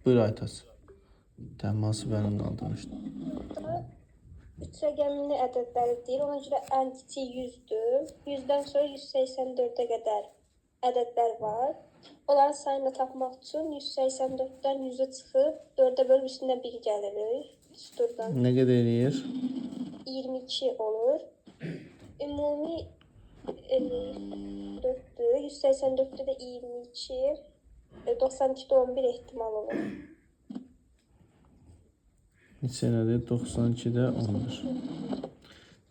Buyur Aytac. Təması bənim qaldırmışdı. 3 rəqəmli ədədləri deyir. Ona görə ən kiçik 100'dür. 100'dən sonra 184'ə qədər ədədlər var. Onların sayını tapmaq üçün 184'dən 100'ə çıxıb 4'ə bölüb üstündən 1 gəlirik. Üstürdən. Nə qədər eləyir? 22 olur. Ümumi 4'dür. 184'də də 22. 92'də 11 ehtimal olur. Neçə nədir? 92'də 11.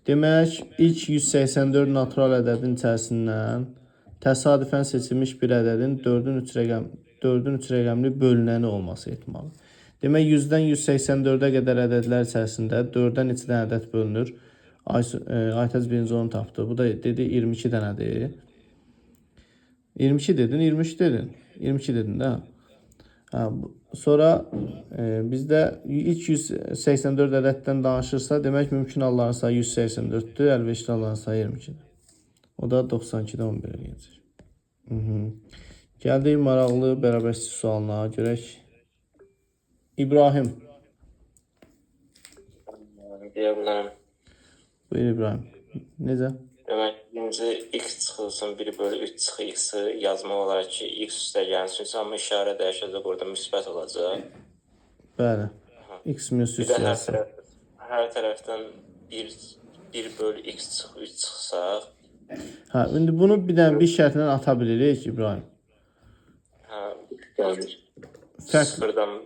Demək, ilk 184 natural ədədin içərisindən təsadüfən seçilmiş bir ədədin 4'ün 3 rəqəmli bölünəni olması ehtimalı. Demək, 100'dən 184'ə qədər ədədlər içərisində 4'dən neçə dənə ədəd bölünür? Aytac birinci onu tapdı. Bu da dedi 22 dənədir. 22 dedin, 23 dedin. 22 dedin də. Sonra bizdə ilk 184 ədəddən danışırsa, demək mümkün halların sayı 184'dür, əlverişli halların sayı 22'dir. O da 92'də 11 eləyəcək. Gəldik maraqlı bərabərsizlik sualına. Görək. İbrahim. Deyə bilərəm. Buyur İbrahim. Necə? Demək, birinci x çıxılsın 1 bölü 3 çıx x-i yazmaq olaraq ki, x üstə gəlsin, amma işarə dəyişəcək, orada müsbət olacaq. Bəli. X minus 3 yazsın. Hər tərəfdən 1 bölü x çıx 3 çıxsaq. İndi bunu bir dənə bir şərtlə ata bilirik İbrahim. Gəlir. Sıfırdan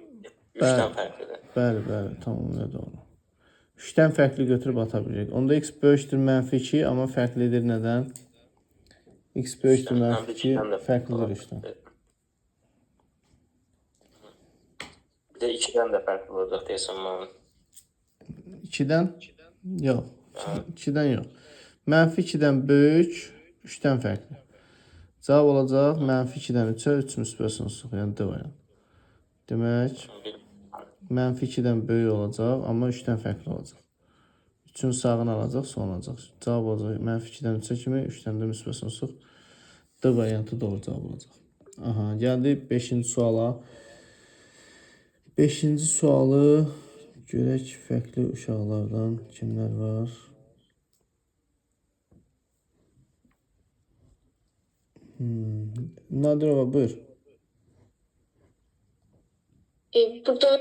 3-dən fərqlidir. Bəli, tamamilə doğru. 3'dən fərqli götürüb ata bilirik. Onda x böyükdür mənfi 2, amma fərqlidir nədən? X böyükdür mənfi 2, fərqlidir 3'dən. Bir də 2-dən də fərqli olacaq deyəsən mənə. 2'dən? Yox. 2'dən yox. Mənfi 2'dən böyük, 3'dən fərqli. Cavab olacaq mənfi 2'dən 3'ə 3 müsbət sonsuzluq, yəni D variantı. Demək, mənfi 2'dən böyük olacaq, amma 3'dən fərqli olacaq. 3'ün sağını alacaq, son olacaq. Cavab olacaq mənfi 2'dən 3'ə kimi, 3'dən də müsbət sonsuzluq. D variantı doğru cavab olacaq. Gəldi 5-ci suala. 5-ci sualı görək fərqli uşaqlardan kimlər var? Nadirova buyur. Burada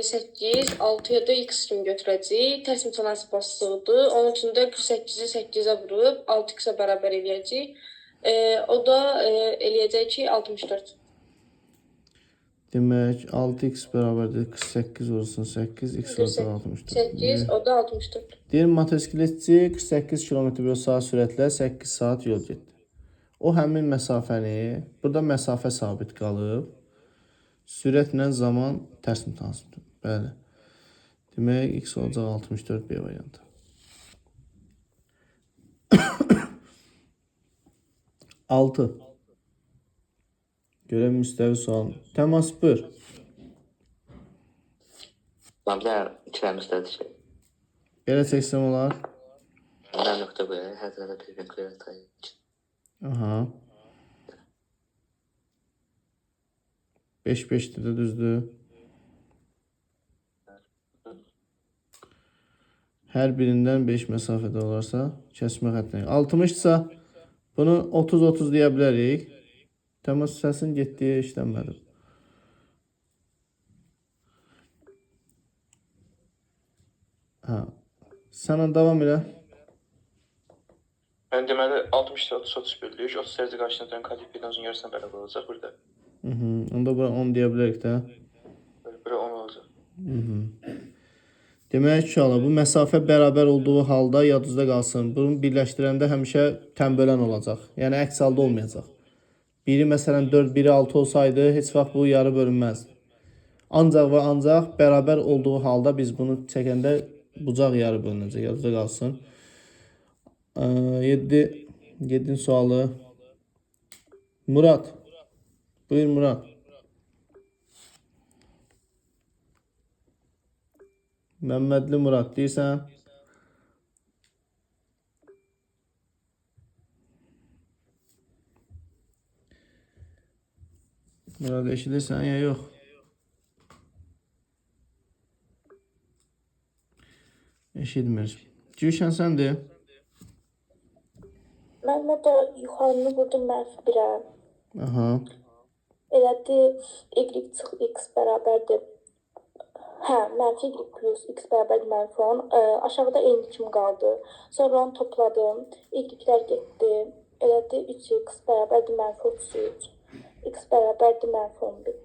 8, 6'ya da x kimi götürəcəyik. Tərs mütənasib basılıqdır. Onun üçün də 48'i 8'ə vurub 6x-ə bərabər eləyəcək. O da eləyəcək ki 64. Demək 6x bərabərdir 48 vurulsun 8, x olacaq 64. 8, o da 64. Deyir motosikletçi 48 km/saat sürətlə 8 saat yol getdi. O həmin məsafəni, burada məsafə sabit qalıb. Sürətlə zaman tərs mütənasibdir. Bəli. Demək x olacaq 64 B variantı. Altı. Görək müstəvi sual. Təmas buyur. Məblər ikiləmişlər şey. Belə çəksəm olar. Mən nöqtə qoyaq, hər tərəfə perpendikulär tayı. Aha. 5-5'dir də düzdür. Hər birindən 5 məsafədə olarsa, kəsmə xəttinə. 60-sa bunu 30-30 deyə bilərik. Təmas səsin getdiyi işlənmədi. Ha. Sənə davam elə. Yəni deməli 60 30 bölük 30 dərəcə qarşısına dönən kodifikdən uzun yarısına bərabər olacaq burada. Onda bura 10 deyə bilərik də. Bura 10 olacaq. Demək ki, bu məsafə bərabər olduğu halda yadınızda qalsın. Bunu birləşdirəndə həmişə tənbölən olacaq. Yəni əks halda olmayacaq. Biri məsələn 4, biri 6 olsaydı heç vaxt bu yarı bölünməzdi. Ancaq və ancaq bərabər olduğu halda biz bunu çəkəndə bucaq yarı bölünəcək. Yadınızda qalsın. 7. sualı. Murad. Buyur Murad. Məmmədli Murad deyirsən? Murad eşidirsən ya yox? Eşitmir. Gülşən səndir? Mən də yuxarını vurdum -1-ə. Aha. Elədi y çıx x bərabərdir. Hə, -y plus x bərabərdir -10. Aşağıda eyni kimi qaldı. Sonra onu topladım. Y-lər getdi. Elədi 3x bərabərdir -33. X bərabərdir -11.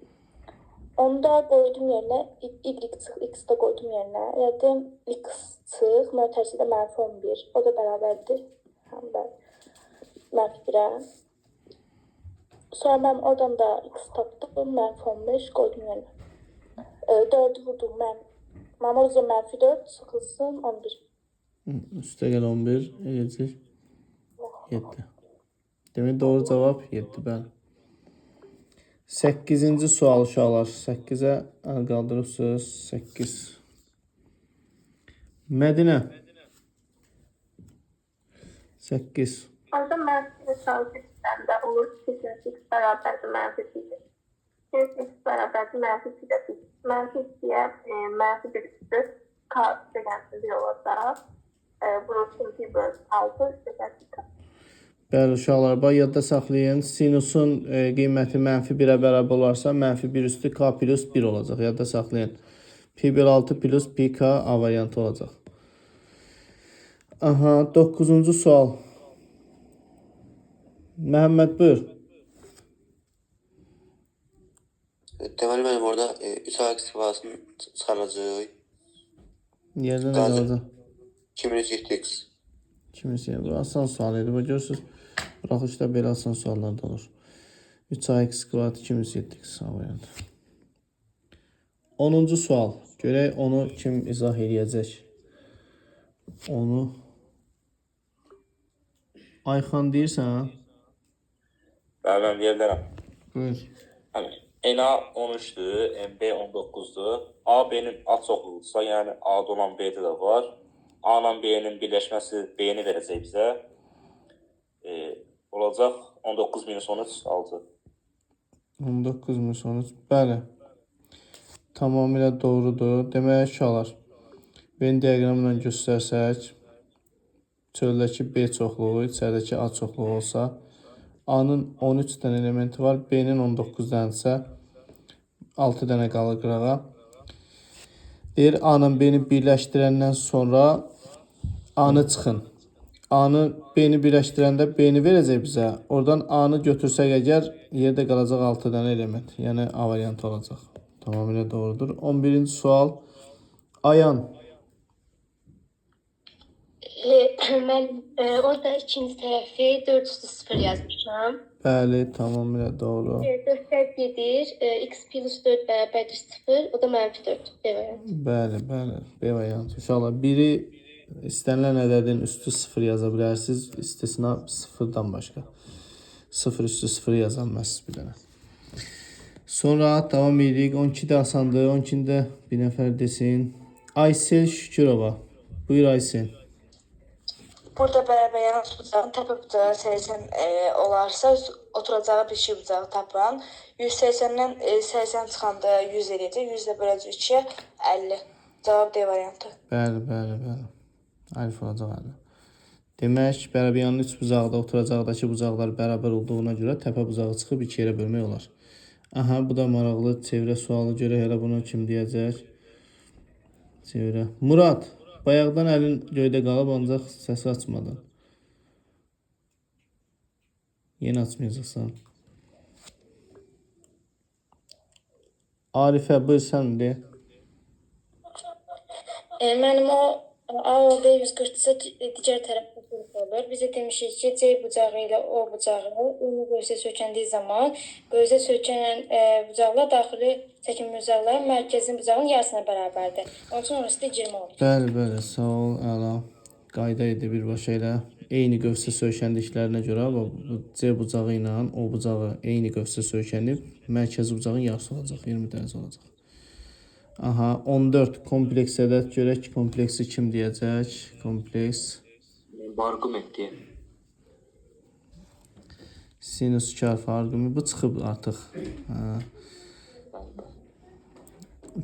Onu da qoydum yerinə. Y çıx x də qoydum yerinə. Elədim x çıx mötərizədə -11. O da bərabərdir. Həm bəli. -1-ə. Sonra mən oradan da x tapdım, -15 qoydum yerinə. 4'ü vurdum mən. Mənim o zaman -4 çıxılsın 11. Üstə gəl 11 eləcək 7. Demək doğru cavab 7 bəli. 8-ci sual uşaqlar. 8-ə əl qaldırırsınız. 8. Mədinə. 8. Orada mənfi sağlıqdan da olur ki, x bərabərdir -1. X bərabərdir -1. -2-yə -1 üstü k üstəgənsiz olacaq. Burası 2/6 üstəgənsiz k. Bəli uşaqlar, bax yadda saxlayın. Sinusun qiyməti -1-ə bərabər olarsa, -1 üstü k plus 1 olacaq. Yadda saxlayın. Pi/6 plus pi k A variantı olacaq. Aha, 9-cu sual. Məhəmməd buyur. Deməli mənim orada 3x ifadəsini çıxaracaq. Yerdə nə qalacaq? 2-7x. Kimisi, bu asan sual idi. Bax görürsünüz, buraxışda belə asan suallar da olur. 3x kvadrat 2-7x variantı. 10-cu sual. Görək onu kim izah edəcək? Onu Ayxan deyirsən? Mən deyə bilərəm. Buyur. NA 13-dür, MB 19-dur. A, B-nin açıqlıqdırsa, yəni A-da olan B-də də var. A-la B-nin birləşməsi B-ni verəcək bizə. Olacaq 19 minus 13, 6. 19 minus 13, bəli. Tamamilə doğrudur. Demək uşaqlar, Venn diaqramla göstərsək, çöldəki B çoxluğu, içəridəki A çoxluğu olsa, A-nın 13 dənə elementi var, B-nin 19 dənəsə 6 dənə qalır qırağa. Deyir, A-nın B-ni birləşdirəndən sonra A-nı çıxın. A-nı B-ni birləşdirəndə B-ni verəcək bizə. Oradan A-nı götürsək əgər yerdə qalacaq 6 dənə element. Yəni A variantı olacaq. Tamamilə doğrudur. 11-ci sual. Ayan. Mən orada ikinci tərəfi 4 üstü 0 yazmışam. Bəli, tamamilə doğru. 4 tərəf edir. X plus 4 bərabərdir 0. O da mənfi 4. B variantı. Bəli, bəli. B variantı. İnşallah biri istənilən ədədin üstü 0 yaza bilərsiniz. İstisna 0-dan başqa. 0 üstü 0 yazılmaz bir dənə. Sonra davam edirik. 12 də asandır. 12-də bir nəfər desin. Aysel Şükürova. Buyur Aysel. Burada bərabər yanlış bucağın təpə bucağı 80 olarsa oturacağı bir şey bucağı tapıram. 180-dən 80 çıxanda 100 eləyəcək. 100 də böləcək 2-yə 50. Cavab D variantı. Bəli, bəli, bəli. Alif olacaq 50. Demək, bərabər yanın 3 bucaqda oturacaqdakı bucaqlar bərabər olduğuna görə təpə bucağı çıxıb 2 yerə bölmək olar. Aha, bu da maraqlı çevrə sualı görə hələ bunu kim deyəcək? Çevrə. Murad, bayaqdan əlin göydə qalıb ancaq səsi açmadın. Yenə açmayacaqsan. Arifə, buyur sən de. Mənim o A o B 140-sə digər tərəfdə qrup olur. Bizə demişik ki, C bucağı ilə O bucağı ümumi qövsəyə söykəndiyi zaman qövsəyə söykənən bucaqlar daxili çəkim bucaqların mərkəzin bucağının yarısına bərabərdir. Onun üçün orası da 20 olur. Bəli, bəli, sağ ol, əla. Qayda idi birbaşa ilə. Eyni qövsə söykəndiklərinə görə bu C bucağı ilə O bucağı eyni qövsə söykənib, mərkəzi bucağın yarısı olacaq, 20 dərəcə olacaq. Aha, 14 kompleks ədəd görək kompleksi kim deyəcək? Kompleks. Arqument deyə. Sinus 2 alfa arqument. Bu çıxıb artıq.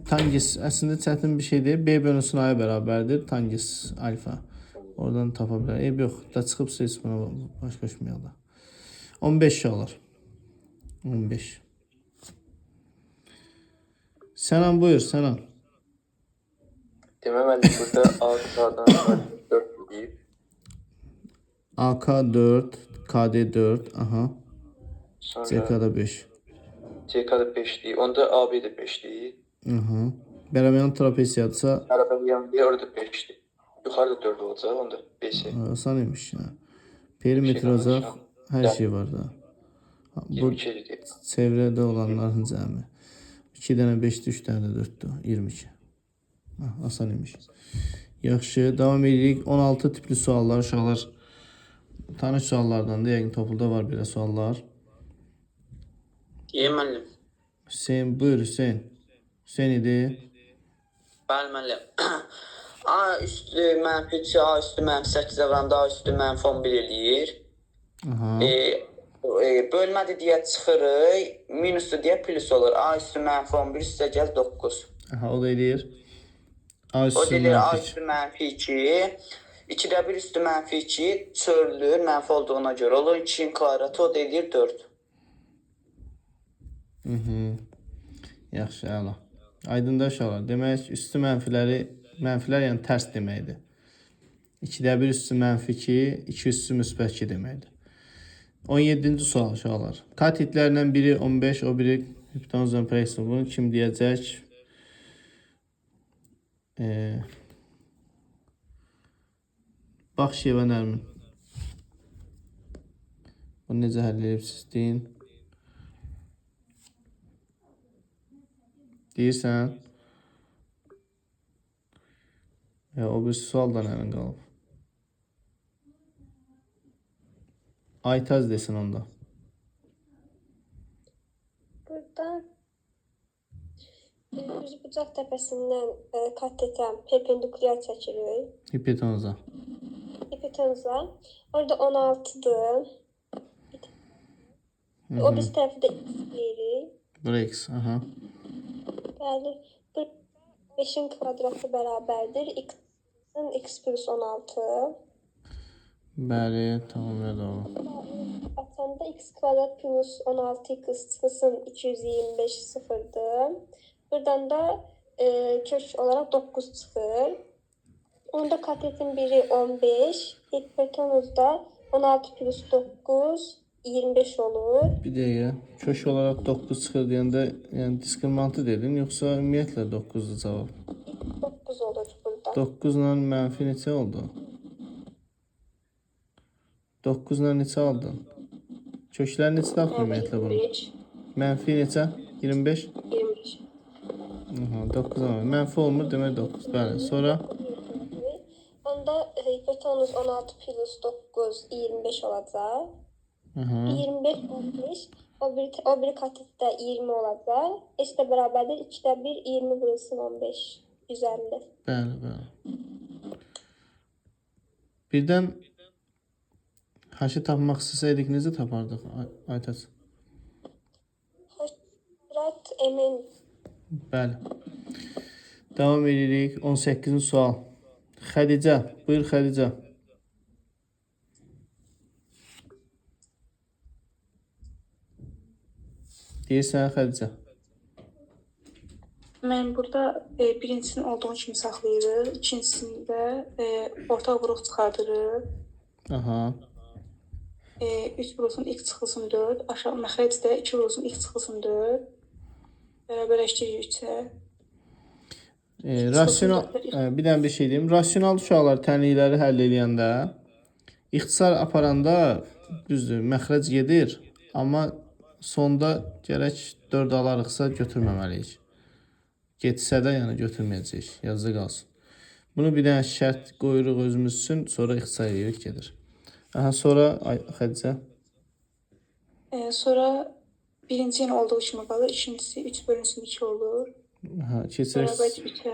Tangis əslində çətin bir şey deyil. B bölünsün A-ya bərabərdir. Tangis alfa. Oradan tapa bilər. Yox, da çıxıbsa heç buna baş qoşmayaq da. 15 olar. 15. Sənan buyur, Sənan. Deməli burada A-dan 4 deyib. AK4, KD4, aha. Sonra CK-da 5. CK-da 5 deyib. Onda AB-də 5 deyib. Aha. Bərabər trapeziyadsa Bərabər yanında orada 5 deyib. Yuxarıda 4 olacaq, onda 5. asan imiş. Perimetr olacaq, hər şey var da. Bu 22 deyib. çevrədə olanların cəmi. 2 dənə 5-dir, 3 dənə də 4-dür, 22. Asan imiş. Yaxşı, davam edirik. 16 tipli suallar, uşaqlar. Tanış suallardan da yəqin topluda var belə suallar. Müəllim. Hüseyin, buyur Hüseyin. Hüseyin idi. Bəli, müəllim. A üstü mənfi 3, A üstü mənfi 8 əvranda A üstü mənfi 11 eləyir. Aha. Bölmədi deyə çıxırıq, minuslu deyə plus olur. A üstü mənfi 11 üstə gəl 9. Aha, o da eləyir. A O üstü deyilir A mənfi. üstü mənfi 2. 2-də 1 üstü mənfi 2 çörülür, mənfi olduğuna görə olur. 2-nin kvadratı o deyilir 4. Yaxşı, əla. Aydındır uşaqlar. Demək, üstü mənfilər yəni tərs deməkdir. 2-də 1 üstü mənfi 2, 2 üstü müsbət 2 deməkdir. 17-ci sual uşaqlar. Katitlərdən biri 15, o biri hipotenuzun preksiyonu. Bunu kim deyəcək? Baxşiyeva Nərmin. Bunu necə həll edibsiz deyin. Deyirsən? O bir sual da nərin qalıb. Aytaz desin onda. Burada düz bucaq təpəsindən katetem perpendikulyar çəkilir. Hipotenuza. Hipotenuza. Orada 16'dır. O biz tərəfi də x deyirik. Bura x. Aha. Bəli. 5'in kvadratı bərabərdir. X plus 16. Bəli, tamamilə doğru. Atanda x kvadrat plus 16x çıxılsın 225 sıfırdır. Buradan da kök olarak 9 çıxır. Onda katetin biri 15, hipotenuzda 16 plus 9, 25 olur. Bir dəqiqə. Kök olaraq 9 çıxır deyəndə, yəni diskriminantı dedin, yoxsa ümumiyyətlə 9-dur cavab? 9 olur burada. 9 ilə mənfi neçə oldu? 9 ilə neçə aldın? Köklər neçə tapdı ümumiyyətlə bunu? 25. Mənfi neçə? 25? 25. Aha, 9 ama. Mənfi olmur demək 9. Bəli. Sonra Onda hipotenuz 16 plus 9, 25 olacaq. aha. 25, 15. O biri katette 20 olacaq. İşte beraberdir. 2'de 1, 20 burası 15. 150. Bəli, bəli. Birdən haşı tapmaq istəsəydik necə tapardıq Aytaç? Murat emin. Bəli. Davam edirik. 18-ci sual. Xədicə, buyur Xədicə. Deyirsən Xədicə. Mən burada birincisini olduğu kimi saxlayırıq, ikincisində orta vuruq çıxardırıq. Aha. 3 vurulsun x çıxılsın 4, aşağı məxrəcdə 2 vurulsun x çıxılsın 4. Bərabərləşdiririk 3-ə. Rasional, bir dənə bir şey deyim. Rasional uşaqlar tənlikləri həll edəndə, ixtisar aparanda düzdür, məxrəc gedir, amma sonda gərək 4 alarıqsa götürməməliyik. Getsə də yəni götürməyəcəyik, yazıda qalsın. Bunu bir dənə şərt qoyuruq özümüz üçün, sonra ixtisar edirik, gedir. Aha, sonra Xədicə. Sonra birinci yenə olduğu kimi qalır, ikincisi 3 bölünsün 2 olur. Aha, keçirik. Bərabər 3-ə.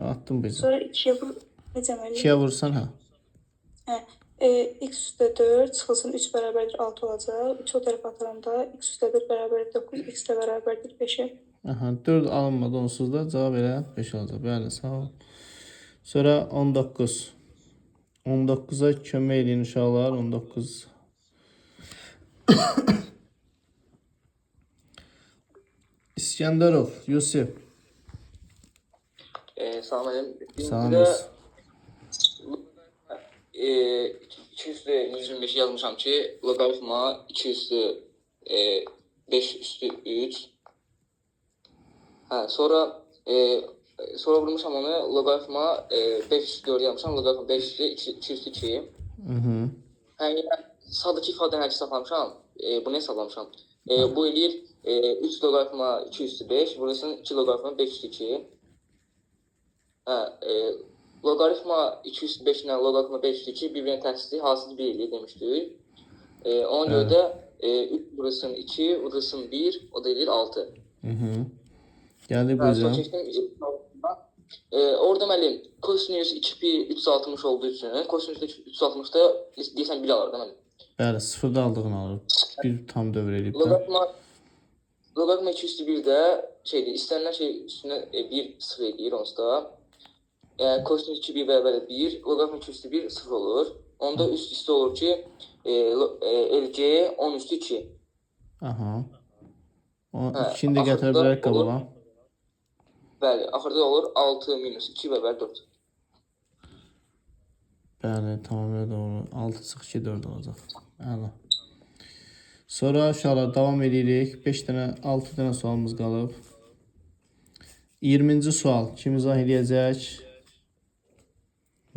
Attım bizə. Sonra 2'ye vur, necə əməli? 2-yə vursan, hə. X üstə 4 çıxılsın 3 bərabərdir 6 olacaq. 3 o tərəfə ataranda x üstə 4 bərabərdir 9, x də bərabərdir 5'ə. Aha, 4 alınmadı onsuz da cavab elə 5 olacaq. Bəli, sağ ol. Sonra 19. 19'a kömək edin uşaqlar. 19. İskəndərov, Yusuf. Salam aleyküm. Salam olsun. 2 üstü 125 yazmışam ki, logaritma 2 üstü 5 üstü 3. Sonra vurmuşam onu, logaritma 5 üstü 4 yazmışam, logaritma 5 üstü 2 üstü 2. Yəni, sağdakı ifadəni hərki saxlamışam, bunu hesaplamışam. Bu eləyir 3 logaritma 2 üstü 5, burasının 2 logaritma 5 üstü 2. Logaritma 2 üstü 5 ilə logaritma 5 üstü 2 bir-birinə tərsizdir, hasıl 1 eləyir demişdik. Ona görə də 3 vurulsun 2, vurulsun 1, o da eləyir 6. Gəldik bu yüzden. Orada müəllim, kosinüs 2pi 360 olduğu üçün, kosinüs 360'da deyəsən 1 alır da müəllim. Bəli, sıfırda aldığını alır. Bir tam dövr eləyib də. Logaritma 2 üstü 1 də şeydir, istənilən şey üstünə 1 0 eləyir onsuz da. Kosinüs 2 1 bərabər 1, logaritma 2 üstü 1 0 olur. Onda üst üstə olur ki, LC 10 üstü 2. Aha. O ikini də gətirə bilərək qabağa. Bəli, axırda olur 6 minus 2 bərabər 4. Bəli, tamamilə doğru. 6 çıx 2 4 olacaq. Əla. Sonra uşaqlar davam edirik. 5 dənə, 6 dənə sualımız qalıb. 20-ci sual kim izah edəcək?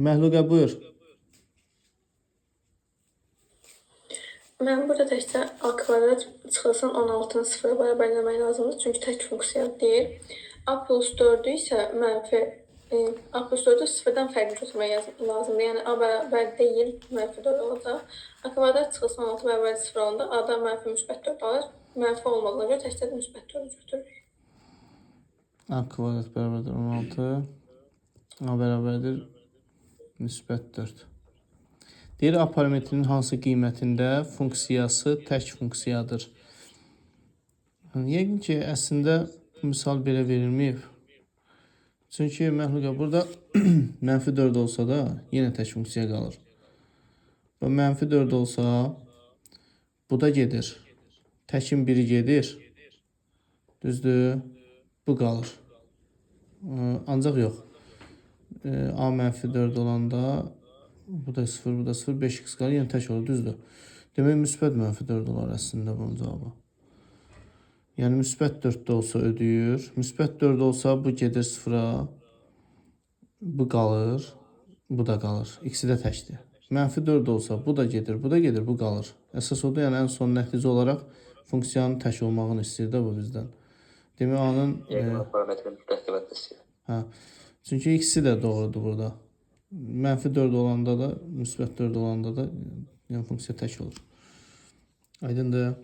Məhluqə buyur. Mən burada təkcə a kvadrat çıxılsın 16-nı 0-a bərabərləmək lazımdır. Çünki tək funksiya deyil. A plus 4'ü isə mənfi A plus 4'ü 0-dan fərqli götürmək lazımdır. Yəni A bərabər deyil, mənfi 4 olacaq. A kvadrat çıxılsın 16 bərabər 0 olanda A-da mənfi müsbət 4 alır. Mənfi olmadığına görə təkcə müsbət 4'ü götürürük. A kvadrat bərabərdir 16. A bərabərdir müsbət 4. Deyir, A parametrinin hansı qiymətində funksiyası tək funksiyadır? Yəqin ki, əslində misal belə verilməyib. Çünki məxluqa burada mənfi 4 olsa da yenə tək funksiya qalır. Və mənfi 4 olsa bu da gedir. Təkin biri gedir. Düzdür? Bu qalır. Ancaq yox. A -4 olanda bu da 0, bu da 0, 5x qalır. Yəni tək olur, düzdür. Demək müsbət -4 olar əslində bunun cavabı. Yəni müsbət 4-də olsa ödəyir. Müsbət 4 olsa bu gedir 0-a. Bu qalır. Bu da qalır. İkisi də təkdir. -4 olsa bu da gedir, bu da gedir, bu qalır. Əsas odur, yəni ən son nəticə olaraq funksiyanın tək olmağını istəyir də bu bizdən. Demək A-nın Parametrin müsbət qiymətli. hə. Çünki ikisi də doğrudur burada. -4 olanda da, müsbət 4 olanda da yəni funksiya tək olur. Aydındır.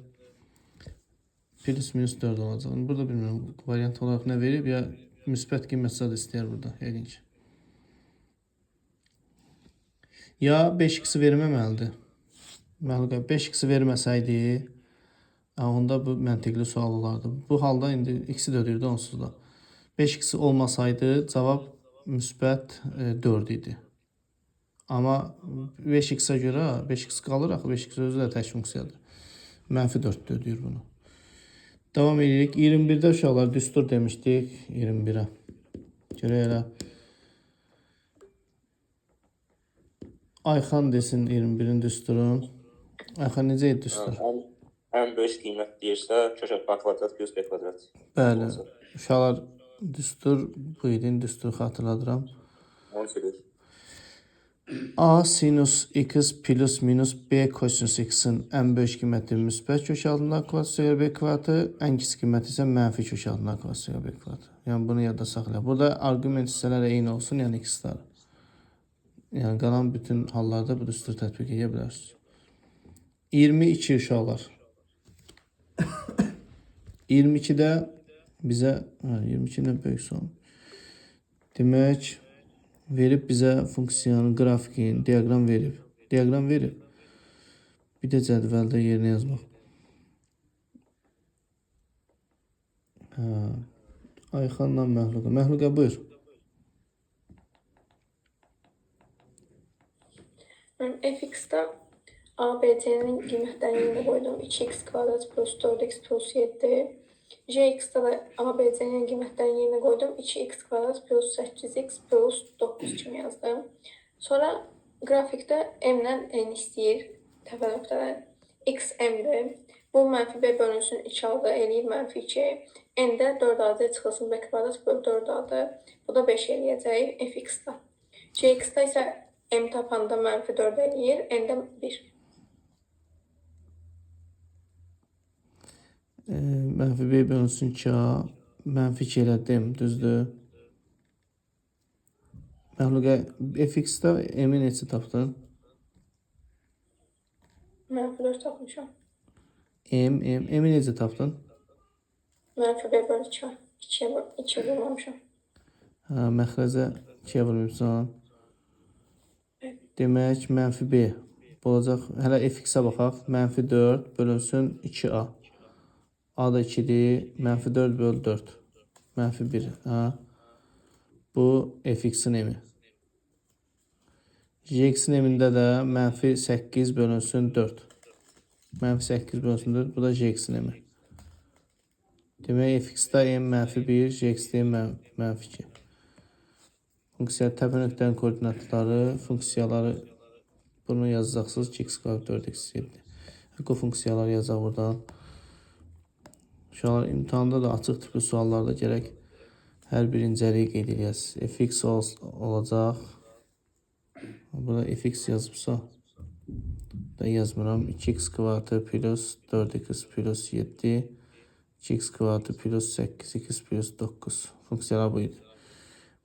Plus minus 4 olacaq. Burada bilmirəm variant olaraq nə verib ya müsbət qiymət zad istəyir burada yəqin ki. Ya 5x verməməlidir. Məluqa 5x verməsəydi, onda bu məntiqli sual olardı. Bu halda indi x-i də ödəyirdi onsuz da. 5x olmasaydı cavab müsbət 4 idi. Amma 5x-ə görə 5x qalır axı 5x özü də tək funksiyadır. -4-də ödəyir bunu. Davam edirik. 21-də uşaqlar düstur demişdik 21-ə. Görək elə. Ayxan desin 21-in düsturun. Ayxan necə idi düstur? Ən böyük qiymət deyirsə, köşə A kvadrat plus B kvadrat. Bəli. Uşaqlar düstur bu idin düsturu xatırladıram. Onu söyləyir. A sinus x plus minus B kosinus x-in ən böyük qiyməti müsbət kök altından kvadrat B kvadratı, ən kiçik qiyməti isə mənfi kök altından kvadrat B kvadratı. Yəni bunu yadda saxlayaq. Burada arqument hissələri eyni olsun, yəni x-lar. Yəni qalan bütün hallarda bu düsturu tətbiq edə bilərsiniz. 22 uşaqlar. 22-də bizə 22-dən böyük son. Demək verib bizə funksiyanın qrafikin, diaqram verib. Diaqram verib. Bir də cədvəldə yerinə yazmaq. Ayxanla Məhluqa. Məhluqa buyur. fx-də ABC-nin qiymətlərini qoydum. 2x kvadrat plus 4x plus 7. Gx-də də ABC-nin qiymətlərini qoydum. 2x kvadrat plus 8x plus 9 kimi yazdım. Sonra qrafikdə m-lə n istəyir. Təpə nöqtədən. X m-dir. Bu mənfi b bölünsün 2 adı eləyir mənfi 2. N-də 4 adı çıxılsın b kvadrat bölü 4 adı. Bu da 5 eləyəcək fx-də. Gx-də isə m tapanda mənfi 4 eləyir. N-də 1. Mənfi b bölünsün 2a, mənfi 2 elədim, düzdür. Məxluqə fx-də m-i neçə tapdın? Mənfi 4 tapmışam. M-i necə tapdın? Mənfi b bölü 2. 2 vurmamışam. Məxrəcə 2-yə vurmuşsan. Demək, mənfi b olacaq. Hələ fx-ə baxaq. Mənfi 4 bölünsün 2a. A da 2-dir. Mənfi 4 bölü 4. Mənfi 1. Bu fx-in m-i. Gx-in m-ində də mənfi 8 bölünsün 4. Mənfi 8 bölünsün 4. Bu da gx-in m-i. Demək, fx-də m mənfi 1, gx-də mənfi 2. Funksiya təpə nöqtənin koordinatları, funksiyaları bunu yazacaqsınız. 2x kvadrat 4x 7. Bu funksiyaları yazacaq buradan. Uşaqlar imtahanda da açıq tipli suallarda gərək hər bir incəliyi qeyd edəsiniz. Fx olacaq. Burada fx yazıbsa da yazmıram. 2x kvadratı plus 4x plus 7. 2x kvadratı plus 8x plus 9. Funksiyalar bu idi.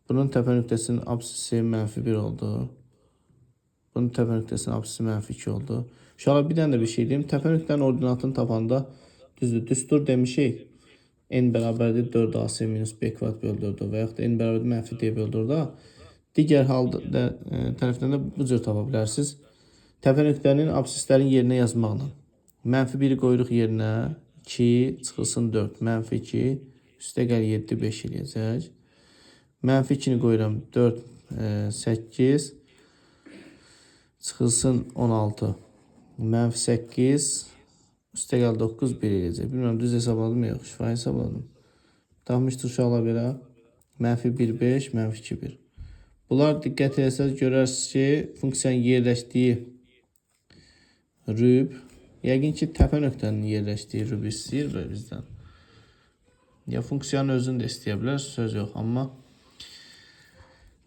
Bunun təpə nöqtəsinin absisi mənfi 1 oldu. Bunun təpə nöqtəsinin absisi mənfi 2 oldu. Uşaqlar bir dənə də bir şey deyim. Təpə nöqtənin ordinatını tapanda düzdür. Düstur demişik. N bərabərdir 4ac minus b kvadrat bölü 4 və yaxud da n bərabərdir mənfi d bölü 4. Digər halda tərəfdən də bu cür tapa bilərsiniz. Təpə nöqtənin absislərin yerinə yazmaqla. Mənfi 1-i qoyuruq yerinə. 2 çıxılsın 4. Mənfi 2 üstə gəl 7 5 eləyəcək. Mənfi 2-ni qoyuram 4 8 çıxılsın 16. Mənfi 8 üstə gəl 9 1 eləyəcək. Bilmirəm düz hesabladım mı yox, şifahi hesabladım. Tapmışdır uşaqlar belə. Mənfi 1 5, mənfi 2 1. Bunlar diqqət etsəz görərsiniz ki, funksiyanın yerləşdiyi rüb, yəqin ki, təpə nöqtənin yerləşdiyi rüb istəyir və bizdən. Ya funksiyanın özünü də istəyə bilər, söz yox, amma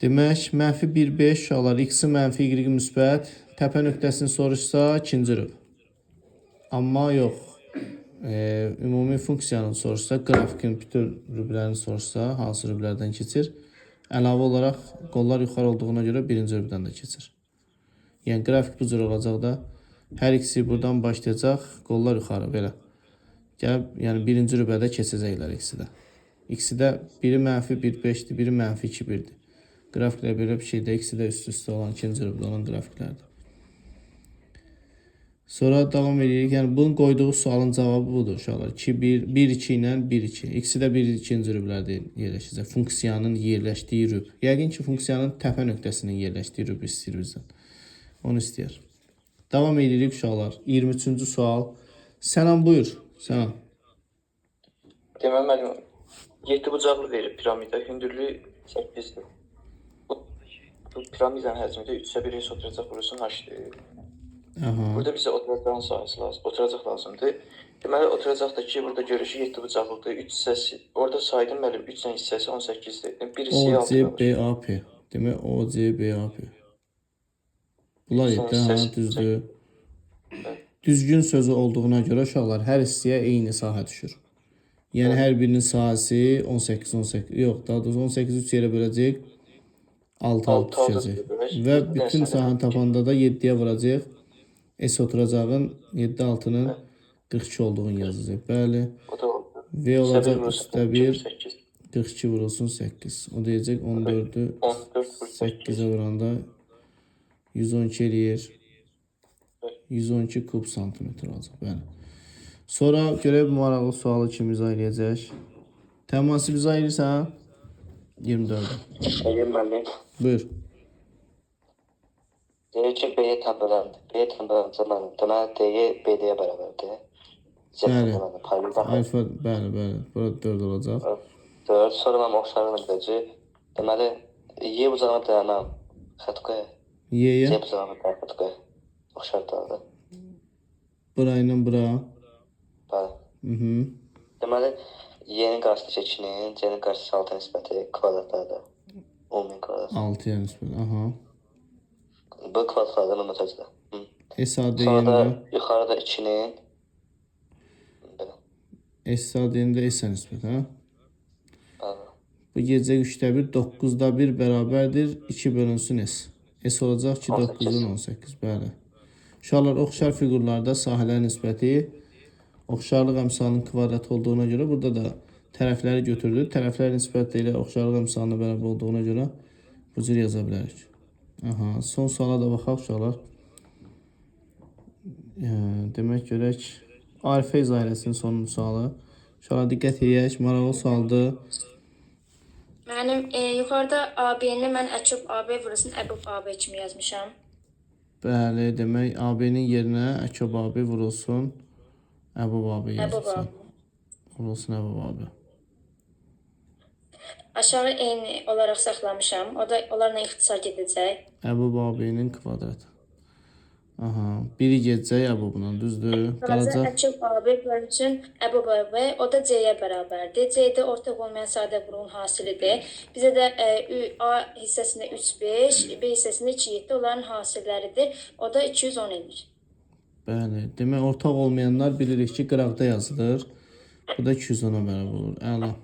demək, mənfi 1,5 uşaqlar, x-i mənfi, y-i müsbət, təpə nöqtəsini soruşsa, ikinci rüb. Amma yox, ümumi funksiyanı soruşsa, qrafikin bütün rüblərini soruşsa, hansı rüblərdən keçir? Əlavə olaraq qollar yuxarı olduğuna görə birinci rübdən də keçir. Yəni, qrafik bu cür olacaq da, hər ikisi buradan başlayacaq, qollar yuxarı, belə. Gəlib, yəni birinci rübədə keçəcəklər ikisi də. İkisi də biri mənfi 1,5-dir, biri mənfi 2,1-dir. Qrafiklər belə bir şeydə, ikisi də üst-üstə olan, ikinci rübdə olan qrafiklərdir. Sonra davam edirik. Yəni, bunun qoyduğu sualın cavabı budur uşaqlar. 1-2 ilə 1-2. İkisi də 1-2-ci rüblərdə yerləşəcək. Funksiyanın yerləşdiyi rüb. Yəqin ki, funksiyanın təpə nöqtəsinin yerləşdiyi rüb istəyir bizdən. Onu istəyir. Davam edirik uşaqlar. 23-cü sual. Sənan buyur. Sənan. Deməli, müəllim, 7 bucaqlı verir piramida, hündürlüyü 8-dir. Bu piramidanın həcmi də 3/1 heç oturacaq burası h-dir. Burada bizə oturacağın sahəsi lazım, oturacaq lazımdır. Deməli, oturacaqdakı burada görüşü 7 bucaqlıdır, 3 hissəsi. Orada saydım müəllim, 3 hissəsi 18-dir. Bir hissəyə 6 qalır. OCBAP. Demək, OCBAP. Bunlar 7, düzdür. Düzgün sözü olduğuna görə uşaqlar hər hissəyə eyni sahə düşür. Yəni, hər birinin sahəsi 18, yox, daha doğrusu 18 3 yerə böləcək, 6 düşəcək. Və bütün sahəni tapanda da 7-yə vuracaq. S oturacağın 7 6-nın 42 olduğunu yazacaq. Bəli. V olacaq üstə 1, 42 vurulsun 8. O deyəcək 14-ü 8-ə vuranda 112 eləyir. 112 kub santimetr olacaq. Bəli. Sonra görək bu maraqlı sualı kim izah eləyəcək? Təması izah eləyirsən? 24-də. Buyur. Deyir ki, B-yə təmbəlandı. B-yə təmbəlandı zamanı. Deməli, D-yə B-yə bərabərdir. Alfa, bəli. Burada 4 olacaq. 4. Sonra mən oxşarlığına gidəcək. Deməli, Y bucağına dayanam. Xətqə. Y-yə? Y bucağına dayanam. Xətqə. Oxşarlıqdır. Bura ilə bura. Bəli. Deməli, Y-nin qarşıdakı 2-nin, C-nin qarşısı 6 nisbəti kvadratlardır. 10.000 kvadrat. 6-ya nisbət, aha. Bu kvadratlardan ötəcəkdir. S-ADN-də. Sonra da yuxarıda 2-nin. S-ADN-də S-ə nisbət, hə? Bu gecə 3/1, 9/1 bərabərdir 2 bölünsün S. S olacaq ki, 9-un 18, bəli. Uşaqlar, oxşar fiqurlarda sahələr nisbəti oxşarlıq əmsalının kvadratı olduğuna görə burada da tərəfləri götürdük. Tərəflər nisbəti ilə oxşarlıq əmsalına bərabər olduğuna görə bu cür yaza bilərik. Aha, son suala da baxaq uşaqlar. Demək görək, Arifə izah eləsin son sualı. Uşaqlar diqqət edək, maraqlı sualdır. Mənim yuxarıda AB-ni mən əkub AB vurulsun əbub AB kimi yazmışam. Bəli, demək AB-nin yerinə əkub AB vurulsun əbub AB yazılsın. Vurulsun əbub AB. Aşağı eyni olaraq saxlamışam. O da onlarla ixtisar gedəcək. Əbub AB-nin kvadratı. Aha, biri gedəcək əbubla, düzdür? Qalacaq əkub AB bölünsün əbub AB, o da C-yə bərabərdir. C-də ortaq olmayan sadə qurulun hasilidir. Bizə də A hissəsində 3,5, B hissəsində 2,7 onların hasilləridir. O da 210 edir. Bəli, demək ortaq olmayanlar bilirik ki, qıraqda yazılır. Bu da 210-a bərabər olur. Əla.